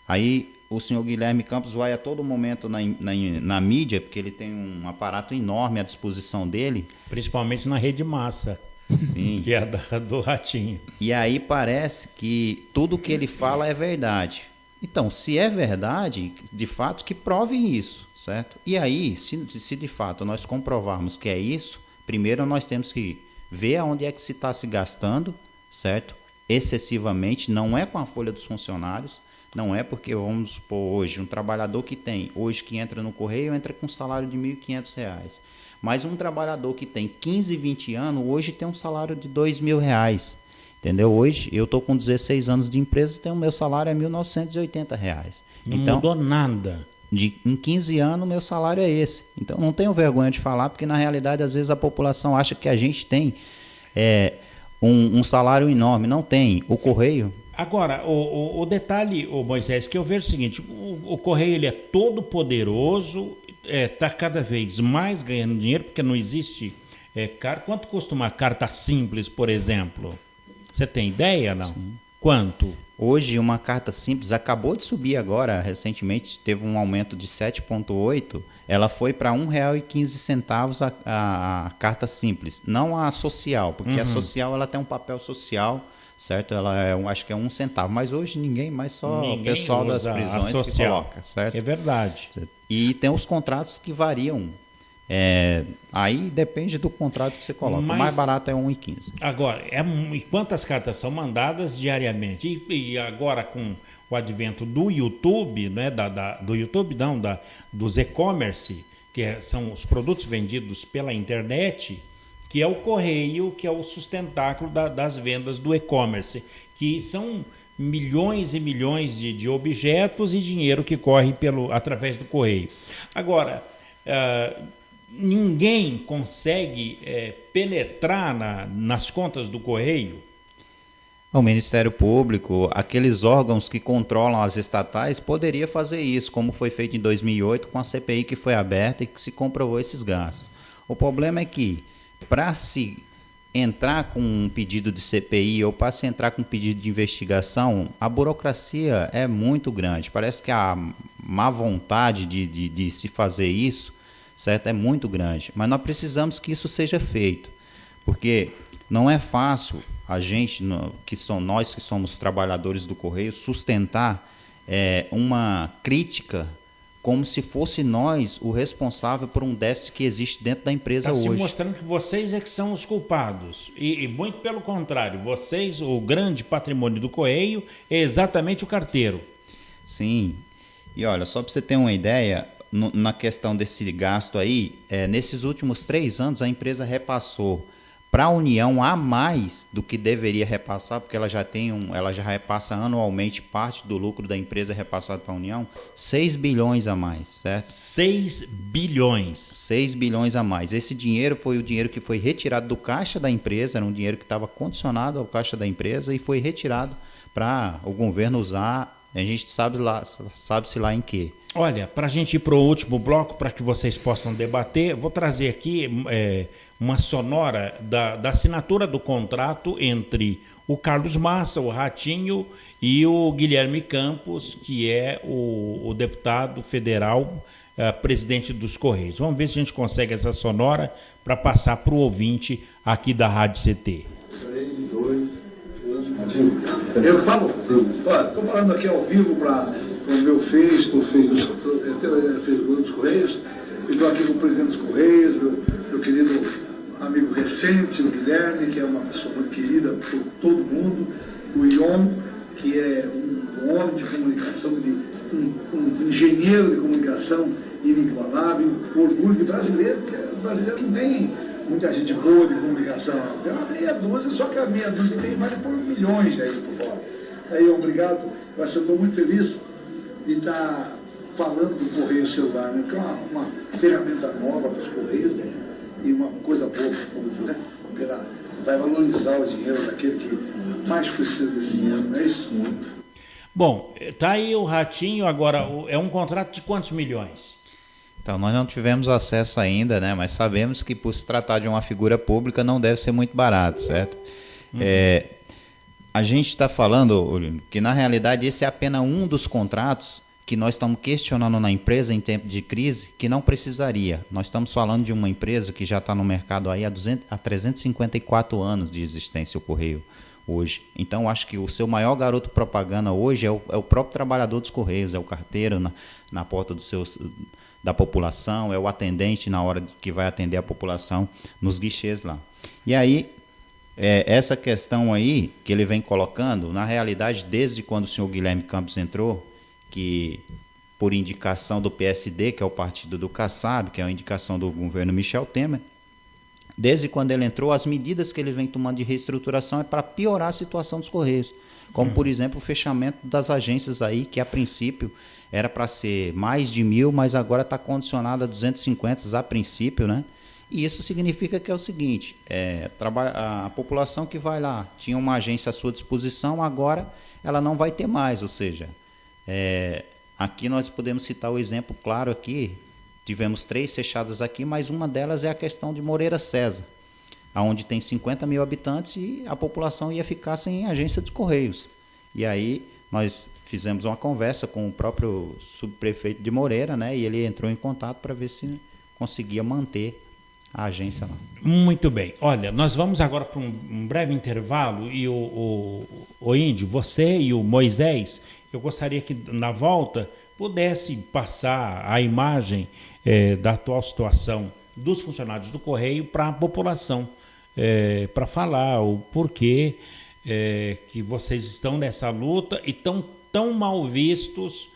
Aí o senhor Guilherme Campos vai a todo momento na mídia, porque ele tem um aparato enorme à disposição dele. Principalmente na Rede Massa. Sim. Que é do Ratinho. E aí parece que tudo que ele fala é verdade. Então, se é verdade, de fato, que prove isso, certo? E aí, se de fato nós comprovarmos que é isso, primeiro nós temos que ver aonde é que se está se gastando, certo? Excessivamente, não é com a folha dos funcionários, não é porque, vamos supor, hoje, um trabalhador que entra no Correio, entra com um salário de R$ 1.500. Mas um trabalhador que tem 15, 20 anos, hoje tem um salário de R$ 2.000. Entendeu? Hoje, eu estou com 16 anos de empresa, o meu salário é R$ 1.980. Não mudou nada. Em 15 anos, meu salário é esse. Então, não tenho vergonha de falar, porque na realidade, às vezes, a população acha que a gente tem um salário enorme. Não tem. O Correio... Agora, o detalhe, Moisés, que eu vejo o seguinte, o Correio ele é todo poderoso, está cada vez mais ganhando dinheiro, porque não existe quanto custa uma carta simples, por exemplo? Você tem ideia, não? Sim. Quanto? Hoje, uma carta simples acabou de subir agora, recentemente, teve um aumento de 7,8%. Ela foi para R$ 1,15 a carta simples, não a social, porque a social ela tem um papel social, certo? Ela acho que é 1 centavo, mas hoje ninguém mais, só o pessoal das prisões que coloca, certo? É verdade. E tem os contratos que variam. Aí depende do contrato que você coloca. Mas, o mais barato é 1,15. Agora, e quantas cartas são mandadas diariamente? E agora com o advento do YouTube, né, do YouTube não, dos e-commerce, que são os produtos vendidos pela internet, que é o Correio, que é o sustentáculo das vendas do e-commerce, que são milhões e milhões de objetos e dinheiro que corre através do Correio. Agora, ninguém consegue penetrar nas contas do Correio? O Ministério Público, aqueles órgãos que controlam as estatais, poderia fazer isso, como foi feito em 2008 com a CPI que foi aberta e que se comprovou esses gastos. O problema é que, para se entrar com um pedido de CPI ou para se entrar com um pedido de investigação, a burocracia é muito grande. Parece que a má vontade de se fazer isso, certo, é muito grande. Mas nós precisamos que isso seja feito, porque não é fácil a gente, nós que somos trabalhadores do Correio, sustentar uma crítica como se fosse nós o responsável por um déficit que existe dentro da empresa hoje. Está se mostrando que vocês é que são os culpados. E muito pelo contrário, vocês, o grande patrimônio do Correio, é exatamente o carteiro. Sim. E olha, só para você ter uma ideia, na questão desse gasto aí, nesses últimos 3 anos a empresa repassou para a União a mais do que deveria repassar, porque ela já repassa anualmente parte do lucro da empresa repassado para a União, 6 bilhões a mais, certo? 6 bilhões. 6 bilhões a mais. Esse dinheiro foi o dinheiro que foi retirado do caixa da empresa, era um dinheiro que estava condicionado ao caixa da empresa e foi retirado para o governo usar, a gente sabe-se lá em quê. Olha, para a gente ir para o último bloco, para que vocês possam debater, vou trazer aqui uma sonora da assinatura do contrato entre o Carlos Massa, o Ratinho, e o Guilherme Campos, que é o deputado federal, presidente dos Correios. Vamos ver se a gente consegue essa sonora para passar para o ouvinte aqui da Rádio CT. 3, 2, 1. Eu falo? Estou falando aqui ao vivo para o meu Facebook dos Correios. Estou aqui com o presidente dos Correios, meu querido amigo recente, o Guilherme, que é uma pessoa muito querida por todo mundo, o Ion, que é um homem de comunicação, um engenheiro de comunicação inigualável, orgulho de brasileiro, porque o brasileiro não tem muita gente boa de comunicação, tem uma meia dúzia, só que a meia dúzia tem mais por milhões aí por fora. Aí, obrigado, eu estou muito feliz de estar falando do Correio Celular, né? Que é uma ferramenta nova para os Correios, né? E uma coisa boa para o público, né? Vai valorizar o dinheiro daquele que mais precisa desse dinheiro, não é isso? Muito. Bom, tá aí o Ratinho, agora é um contrato de quantos milhões? Então, nós não tivemos acesso ainda, né? Mas sabemos que por se tratar de uma figura pública não deve ser muito barato, certo? A gente está falando que, na realidade, esse é apenas um dos contratos que nós estamos questionando na empresa em tempo de crise, que não precisaria. Nós estamos falando de uma empresa que já está no mercado aí há 354 anos de existência, o Correio, hoje. Então, acho que o seu maior garoto propaganda hoje é o próprio trabalhador dos Correios, é o carteiro na porta da população, é o atendente na hora que vai atender a população nos guichês lá. E aí, essa questão aí que ele vem colocando, na realidade, desde quando o senhor Guilherme Campos entrou, que por indicação do PSD, que é o partido do Kassab, que é a indicação do governo Michel Temer, desde quando ele entrou, as medidas que ele vem tomando de reestruturação é para piorar a situação dos Correios, como, por exemplo, o fechamento das agências aí, que a princípio era para ser mais de 1.000, mas agora está condicionado a 250 a princípio, né? E isso significa que é o seguinte, a população que vai lá, tinha uma agência à sua disposição, agora ela não vai ter mais, ou seja, aqui nós podemos citar o exemplo claro aqui, tivemos 3 fechadas aqui, mas uma delas é a questão de Moreira César, onde tem 50 mil habitantes e a população ia ficar sem agência de Correios. E aí nós fizemos uma conversa com o próprio subprefeito de Moreira, né? E ele entrou em contato para ver se conseguia manter a agência lá. Muito bem. Olha, nós vamos agora para um breve intervalo e o Índio, você e o Moisés, eu gostaria que na volta pudesse passar a imagem da atual situação dos funcionários do Correio para a população, para falar o porquê que vocês estão nessa luta e estão tão mal vistos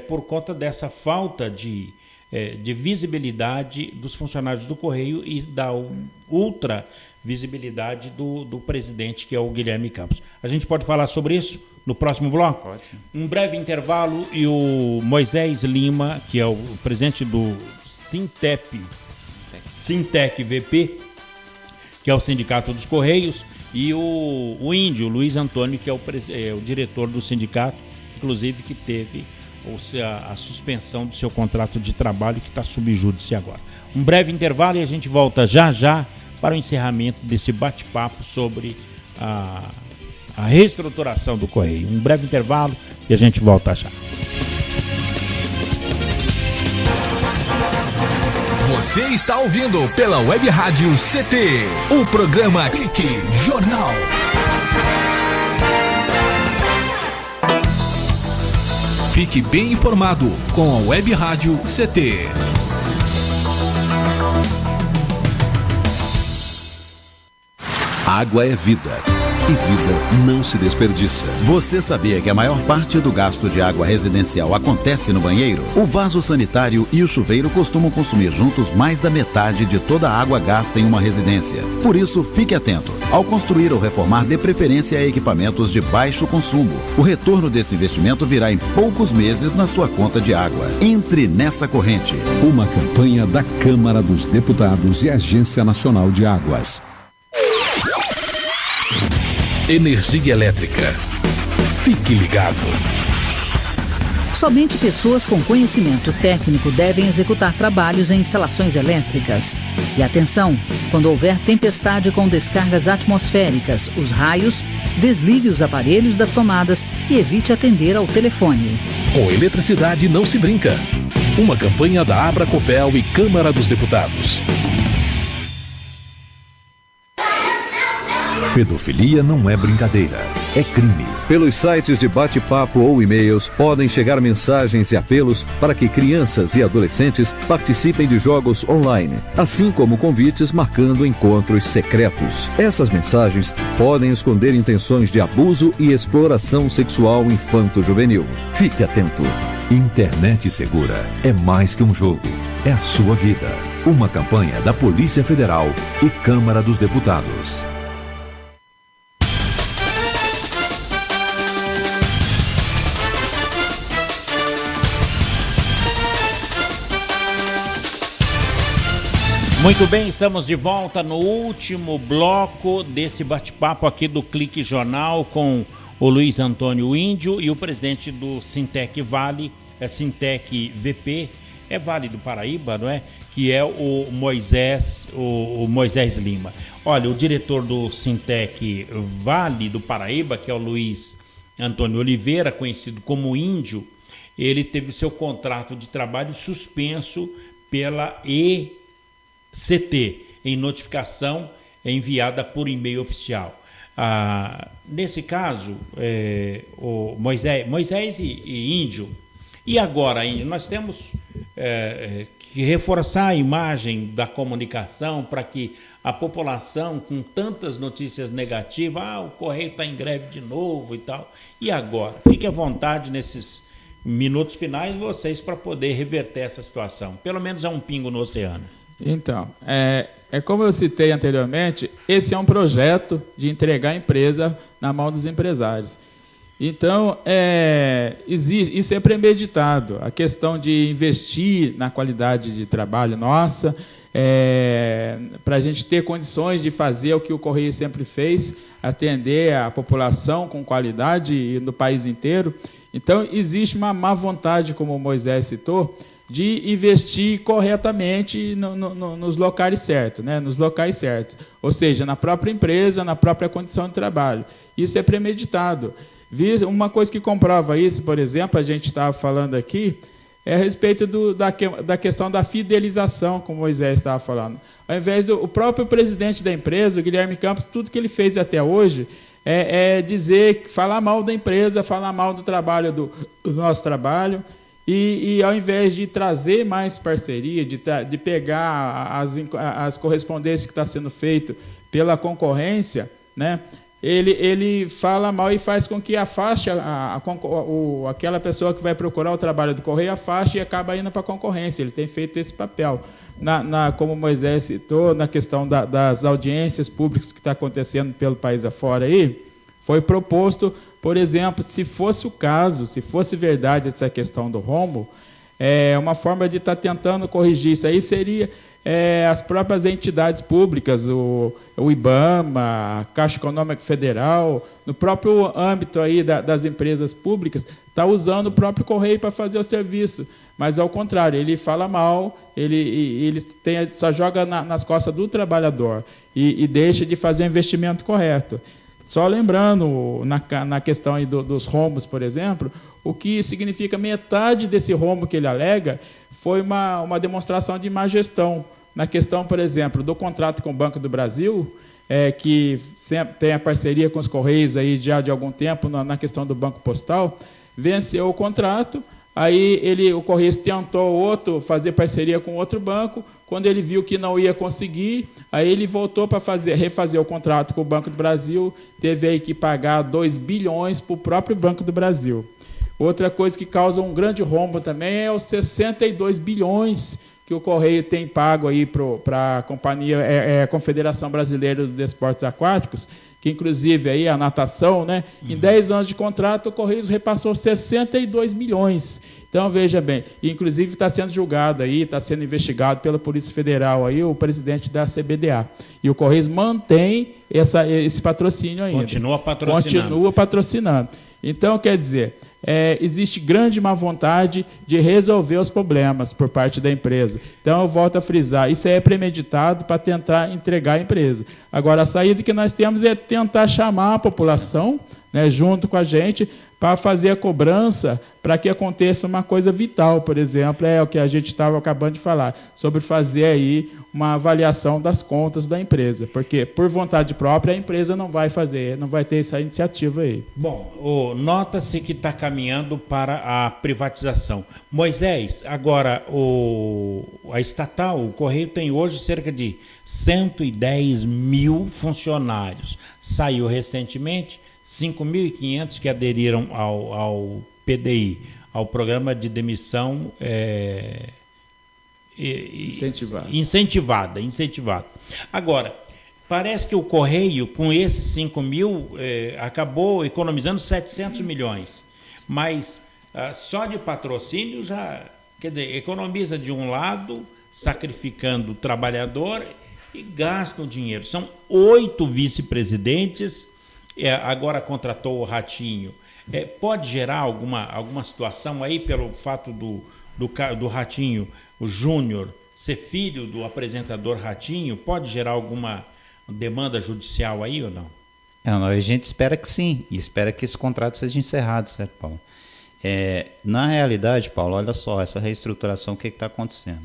por conta dessa falta de visibilidade dos funcionários do Correio e da ultra visibilidade do presidente, que é o Guilherme Campos. A gente pode falar sobre isso no próximo bloco? Pode. Um breve intervalo e o Moisés Lima, que é o presidente do Sintec VP, que é o Sindicato dos Correios, e o Índio, Luiz Antônio, que é o diretor do sindicato, inclusive que teve a suspensão do seu contrato de trabalho, que está sob júdice agora. Um breve intervalo e a gente volta já para o encerramento desse bate-papo sobre a reestruturação do Correio. Um breve intervalo e a gente volta já. Você está ouvindo pela Web Rádio CT, o programa Clique Jornal. Fique bem informado com a Web Rádio CT. Água é vida. E vida não se desperdiça. Você sabia que a maior parte do gasto de água residencial acontece no banheiro? O vaso sanitário e o chuveiro costumam consumir juntos mais da metade de toda a água gasta em uma residência. Por isso, fique atento. Ao construir ou reformar, dê preferência a equipamentos de baixo consumo. O retorno desse investimento virá em poucos meses na sua conta de água. Entre nessa corrente. Uma campanha da Câmara dos Deputados e Agência Nacional de Águas. Energia elétrica. Fique ligado. Somente pessoas com conhecimento técnico devem executar trabalhos em instalações elétricas. E atenção, quando houver tempestade com descargas atmosféricas, os raios, desligue os aparelhos das tomadas e evite atender ao telefone. Com eletricidade não se brinca. Uma campanha da Abracopel e Câmara dos Deputados. Pedofilia não é brincadeira, é crime. Pelos sites de bate-papo ou e-mails podem chegar mensagens e apelos para que crianças e adolescentes participem de jogos online, assim como convites marcando encontros secretos. Essas mensagens podem esconder intenções de abuso e exploração sexual infanto-juvenil. Fique atento. Internet segura é mais que um jogo, é a sua vida. Uma campanha da Polícia Federal e Câmara dos Deputados. Muito bem, estamos de volta no último bloco desse bate-papo aqui do Clique Jornal com o Luiz Antônio Índio e o presidente do Sintec Vale, Sintec VP, é Vale do Paraíba, não é? Que é o Moisés Lima. Olha, o diretor do Sintec Vale do Paraíba, que é o Luiz Antônio Oliveira, conhecido como Índio, ele teve o seu contrato de trabalho suspenso pela ECT, em notificação enviada por e-mail oficial. Nesse caso, o Moisés e Índio. E agora, Índio, nós temos que reforçar a imagem da comunicação para que a população, com tantas notícias negativas, o Correio está em greve de novo e tal. E agora? Fique à vontade nesses minutos finais vocês para poder reverter essa situação. Pelo menos é um pingo no oceano. Então, como eu citei anteriormente, esse é um projeto de entregar a empresa na mão dos empresários. Então, isso é premeditado. A questão de investir na qualidade de trabalho nossa, para a gente ter condições de fazer o que o Correio sempre fez, atender a população com qualidade no país inteiro. Então, existe uma má vontade, como o Moisés citou, de investir corretamente nos locais certos, né? Nos locais certos, ou seja, na própria empresa, na própria condição de trabalho. Isso é premeditado. Uma coisa que comprova isso, por exemplo, a gente estava falando aqui, é a respeito da questão da fidelização, como o Moisés estava falando. Ao invés do próprio presidente da empresa, o Guilherme Campos, tudo que ele fez até hoje falar mal da empresa, falar mal do trabalho, do nosso trabalho. E ao invés de trazer mais parceria, de pegar as correspondências que está sendo feito pela concorrência, né, ele fala mal e faz com que afaste aquela pessoa que vai procurar o trabalho do Correio, afaste e acaba indo para a concorrência. Ele tem feito esse papel. Como o Moisés citou, na questão das audiências públicas que está acontecendo pelo país afora aí, foi proposto, por exemplo, se fosse o caso, se fosse verdade essa questão do rombo, uma forma de estar tentando corrigir isso aí seria as próprias entidades públicas, o IBAMA, a Caixa Econômica Federal, no próprio âmbito aí das empresas públicas, está usando o próprio Correio para fazer o serviço. Mas, ao contrário, ele fala mal, ele só joga nas costas do trabalhador e deixa de fazer o investimento correto. Só lembrando, na questão aí dos rombos, por exemplo, o que significa metade desse rombo que ele alega foi uma demonstração de má gestão. Na questão, por exemplo, do contrato com o Banco do Brasil, que sempre tem a parceria com os Correios aí já de algum tempo na questão do Banco Postal, venceu o contrato, aí o Correios tentou fazer parceria com outro banco. Quando ele viu que não ia conseguir, aí ele voltou para refazer o contrato com o Banco do Brasil, teve aí que pagar 2 bilhões para o próprio Banco do Brasil. Outra coisa que causa um grande rombo também é os 62 bilhões que o Correio tem pago aí para a companhia, a Confederação Brasileira dos Desportos Aquáticos, que inclusive aí a natação, né? Em 10 anos de contrato, o Correios repassou 62 milhões. Então, veja bem, inclusive está sendo julgado aí, está sendo investigado pela Polícia Federal aí, o presidente da CBDA. E o Correios mantém esse patrocínio ainda. Continua patrocinando. Então, quer dizer, existe grande má vontade de resolver os problemas por parte da empresa. Então, eu volto a frisar, isso é premeditado para tentar entregar a empresa. Agora, a saída que nós temos é tentar chamar a população, né, junto com a gente, para fazer a cobrança, para que aconteça uma coisa vital, por exemplo, é o que a gente estava acabando de falar, sobre fazer aí uma avaliação das contas da empresa, porque por vontade própria a empresa não vai fazer, não vai ter essa iniciativa aí. Bom, nota-se que está caminhando para a privatização. Moisés, agora a estatal, o Correio tem hoje cerca de 110 mil funcionários. Saiu recentemente 5.500 que aderiram ao PDI, ao Programa de Demissão incentivada. Agora, parece que o Correio, com esses 5 mil, acabou economizando 700 milhões. Mas só de patrocínio já, quer dizer, economiza de um lado, sacrificando o trabalhador e gasta o dinheiro. São 8 vice-presidentes. Agora contratou o Ratinho. Pode gerar alguma situação aí pelo fato do Ratinho, o Júnior, ser filho do apresentador Ratinho? Pode gerar alguma demanda judicial aí ou não? A gente espera que sim, e espera que esse contrato seja encerrado, certo, Paulo? Na realidade, Paulo, olha só, essa reestruturação, o que está acontecendo?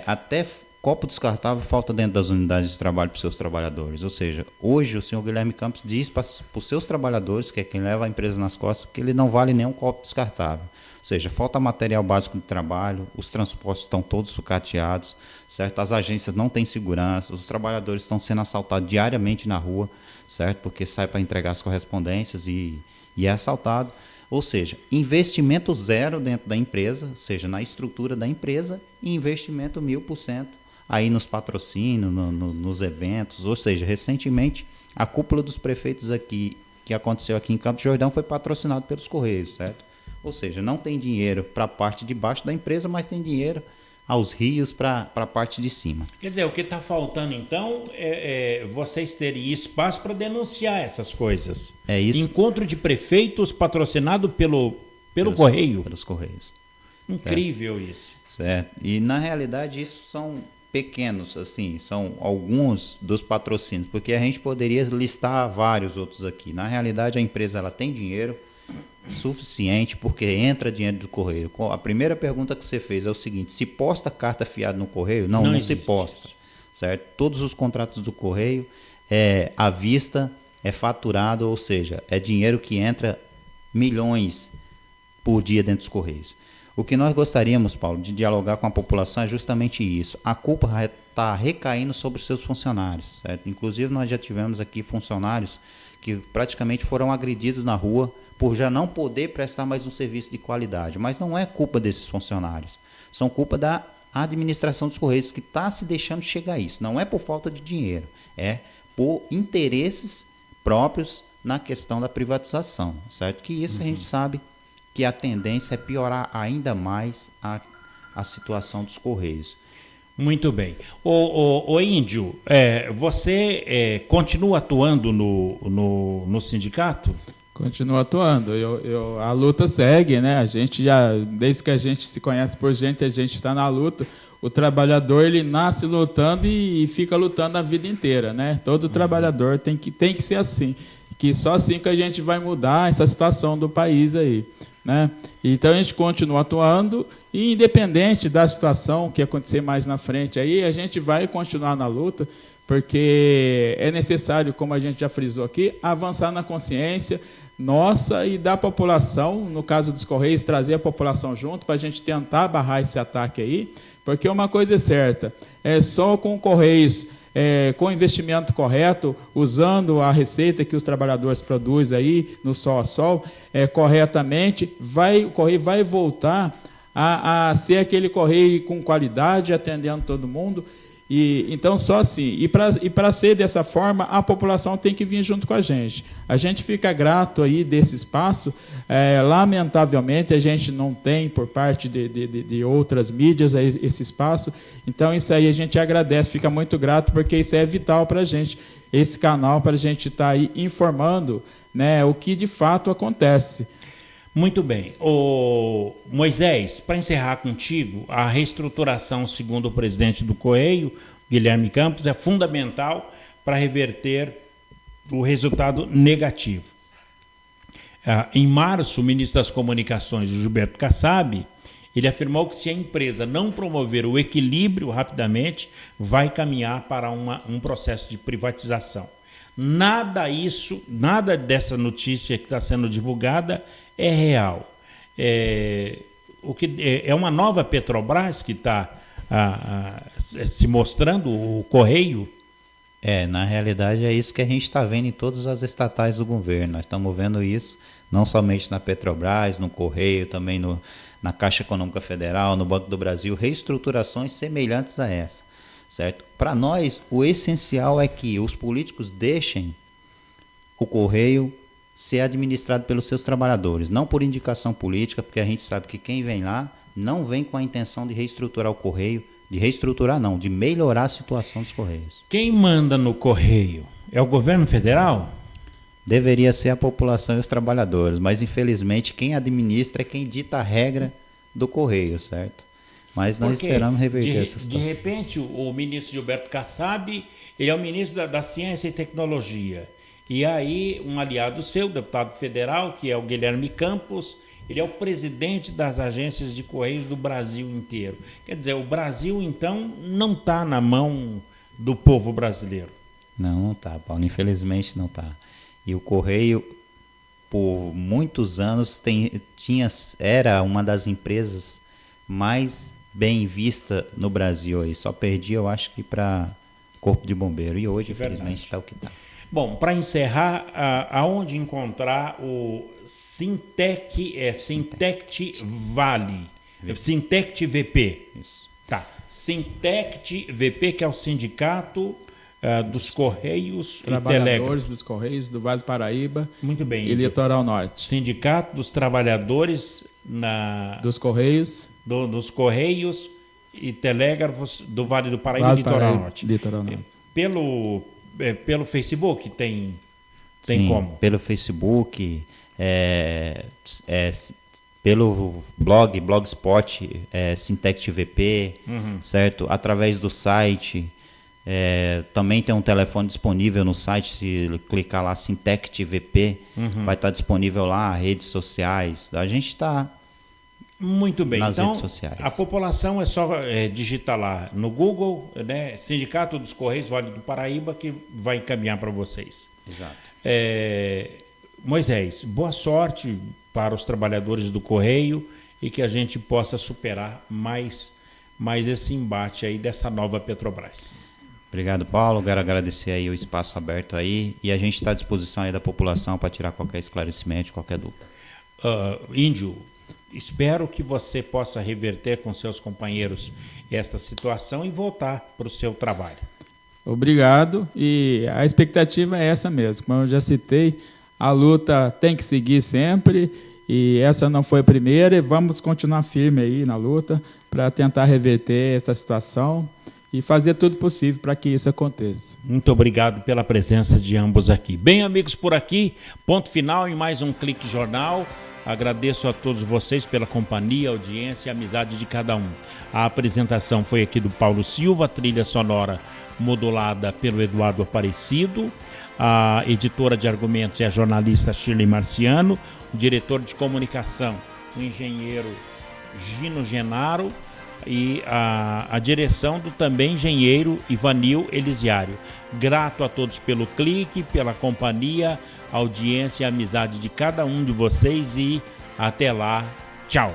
Até copo descartável falta dentro das unidades de trabalho para os seus trabalhadores. Ou seja, hoje o senhor Guilherme Campos diz para os seus trabalhadores, que é quem leva a empresa nas costas, que ele não vale nem um copo descartável. Ou seja, falta material básico de trabalho, os transportes estão todos sucateados, certo? As agências não têm segurança, os trabalhadores estão sendo assaltados diariamente na rua, certo? Porque sai para entregar as correspondências e é assaltado. Ou seja, investimento zero dentro da empresa, ou seja, na estrutura da empresa, e investimento 1000%. Aí nos patrocínios, nos eventos, ou seja, recentemente a cúpula dos prefeitos aqui, que aconteceu aqui em Campos do Jordão, foi patrocinado pelos Correios, certo? Ou seja, não tem dinheiro para a parte de baixo da empresa, mas tem dinheiro aos rios para a parte de cima. Quer dizer, o que está faltando então é vocês terem espaço para denunciar essas coisas. É isso. Encontro de prefeitos patrocinado pelo Correio. Pelos Correios. Incrível, certo? Isso. Certo. E na realidade isso são pequenos, assim, são alguns dos patrocínios, porque a gente poderia listar vários outros aqui. Na realidade a empresa ela tem dinheiro suficiente, porque entra dinheiro do Correio. A primeira pergunta que você fez é o seguinte: se posta carta fiada no Correio? Não se posta, certo? Todos os contratos do Correio é à vista, é faturado, ou seja, é dinheiro que entra milhões por dia dentro dos Correios. O que nós gostaríamos, Paulo, de dialogar com a população é justamente isso. A culpa está recaindo sobre os seus funcionários, certo? Inclusive nós já tivemos aqui funcionários que praticamente foram agredidos na rua por já não poder prestar mais um serviço de qualidade. Mas não é culpa desses funcionários. São culpa da administração dos Correios, que está se deixando chegar a isso. Não é por falta de dinheiro, é por interesses próprios na questão da privatização, certo? Que isso a gente sabe que a tendência é piorar ainda mais a situação dos Correios. Muito bem. O Índio, você continua atuando no sindicato? Continuo atuando. A luta segue, né? A gente desde que a gente se conhece por gente, a gente está na luta. O trabalhador, ele nasce lutando e fica lutando a vida inteira, né? Todo trabalhador tem que ser assim. Que só assim que a gente vai mudar essa situação do país aí, né? Então a gente continua atuando e, independente da situação que acontecer mais na frente aí, a gente vai continuar na luta, porque é necessário, como a gente já frisou aqui, avançar na consciência nossa e da população, no caso dos Correios, trazer a população junto para a gente tentar barrar esse ataque aí, porque uma coisa é certa, só com o Correios, com o investimento correto, usando a receita que os trabalhadores produzem aí no sol a sol, corretamente, o Correio vai voltar a ser aquele Correio com qualidade, atendendo todo mundo. Então, só assim. E para ser dessa forma, a população tem que vir junto com a gente. A gente fica grato aí desse espaço. Lamentavelmente, a gente não tem, por parte de outras mídias, esse espaço. Então, isso aí a gente agradece, fica muito grato, porque isso é vital para a gente, esse canal, para a gente estar aí informando, né, o que de fato acontece. Muito bem. Moisés, para encerrar contigo, a reestruturação, segundo o presidente do Correio, Guilherme Campos, é fundamental para reverter o resultado negativo. Em março, o ministro das Comunicações, Gilberto Kassab, ele afirmou que se a empresa não promover o equilíbrio rapidamente, vai caminhar para um processo de privatização. Nada dessa notícia que está sendo divulgada é real. É uma nova Petrobras que está se mostrando, o Correio? Na realidade é isso que a gente está vendo em todas as estatais do governo. Nós estamos vendo isso não somente na Petrobras, no Correio, também na Caixa Econômica Federal, no Banco do Brasil, reestruturações semelhantes a essa, certo? Para nós, o essencial é que os políticos deixem o Correio ser administrado pelos seus trabalhadores, não por indicação política, porque a gente sabe que quem vem lá não vem com a intenção de reestruturar o Correio, de melhorar a situação dos Correios. Quem manda no Correio é o governo federal? Deveria ser a população e os trabalhadores, mas infelizmente quem administra é quem dita a regra do Correio, certo? Mas nós esperamos reverter essa situação. De repente, o ministro Gilberto Kassab, ele é o ministro da Ciência e Tecnologia. E aí, um aliado seu, deputado federal, que é o Guilherme Campos, ele é o presidente das agências de Correios do Brasil inteiro. Quer dizer, o Brasil, então, não está na mão do povo brasileiro. Não está, Paulo. Infelizmente, não está. E o Correio, por muitos anos, era uma das empresas mais bem vista no Brasil. E só perdia, eu acho que para Corpo de Bombeiro. E hoje, infelizmente, está o que está. Bom, para encerrar, aonde encontrar o Sintec Vale, Sintec VP. Isso. Tá. Sintec VP, que é o sindicato dos Correios Trabalhadores dos Correios do Vale do Paraíba. Muito bem. E Litoral Norte. Sindicato dos Trabalhadores dos Correios. Dos Correios e Telégrafos do Vale do Paraíba e Litoral Norte. Litoral Norte. Pelo Facebook tem Sim, como? Pelo Facebook, pelo Blogspot, Sintec VP, certo? Através do site. Também tem um telefone disponível no site, se clicar lá Sintec VP, vai estar disponível lá, redes sociais. A gente está muito bem. Nas então, redes sociais. A população é só digitar lá no Google, né, Sindicato dos Correios Vale do Paraíba, que vai encaminhar para vocês. Exato. Moisés, boa sorte para os trabalhadores do Correio e que a gente possa superar mais esse embate aí dessa nova Petrobras. Obrigado, Paulo. Quero agradecer aí o espaço aberto aí e a gente está à disposição aí da população para tirar qualquer esclarecimento, qualquer dúvida. Índio, espero que você possa reverter com seus companheiros esta situação e voltar para o seu trabalho. Obrigado, e a expectativa é essa mesmo. Como eu já citei, a luta tem que seguir sempre, e essa não foi a primeira, e vamos continuar firme aí na luta para tentar reverter essa situação e fazer tudo possível para que isso aconteça. Muito obrigado pela presença de ambos aqui. Bem, amigos, por aqui, ponto final em mais um Clique Jornal. Agradeço a todos vocês pela companhia, audiência e amizade de cada um. A apresentação foi aqui do Paulo Silva, trilha sonora modulada pelo Eduardo Aparecido, a editora de argumentos é a jornalista Shirley Marciano, o diretor de comunicação, o engenheiro Gino Genaro, e a direção do também engenheiro Ivanil Elisiário. Grato a todos pelo clique, pela companhia, audiência e amizade de cada um de vocês, e até lá, tchau.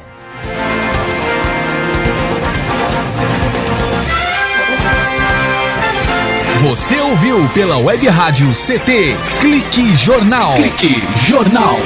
Você ouviu pela Web Rádio CT Clique Jornal. Clique Jornal.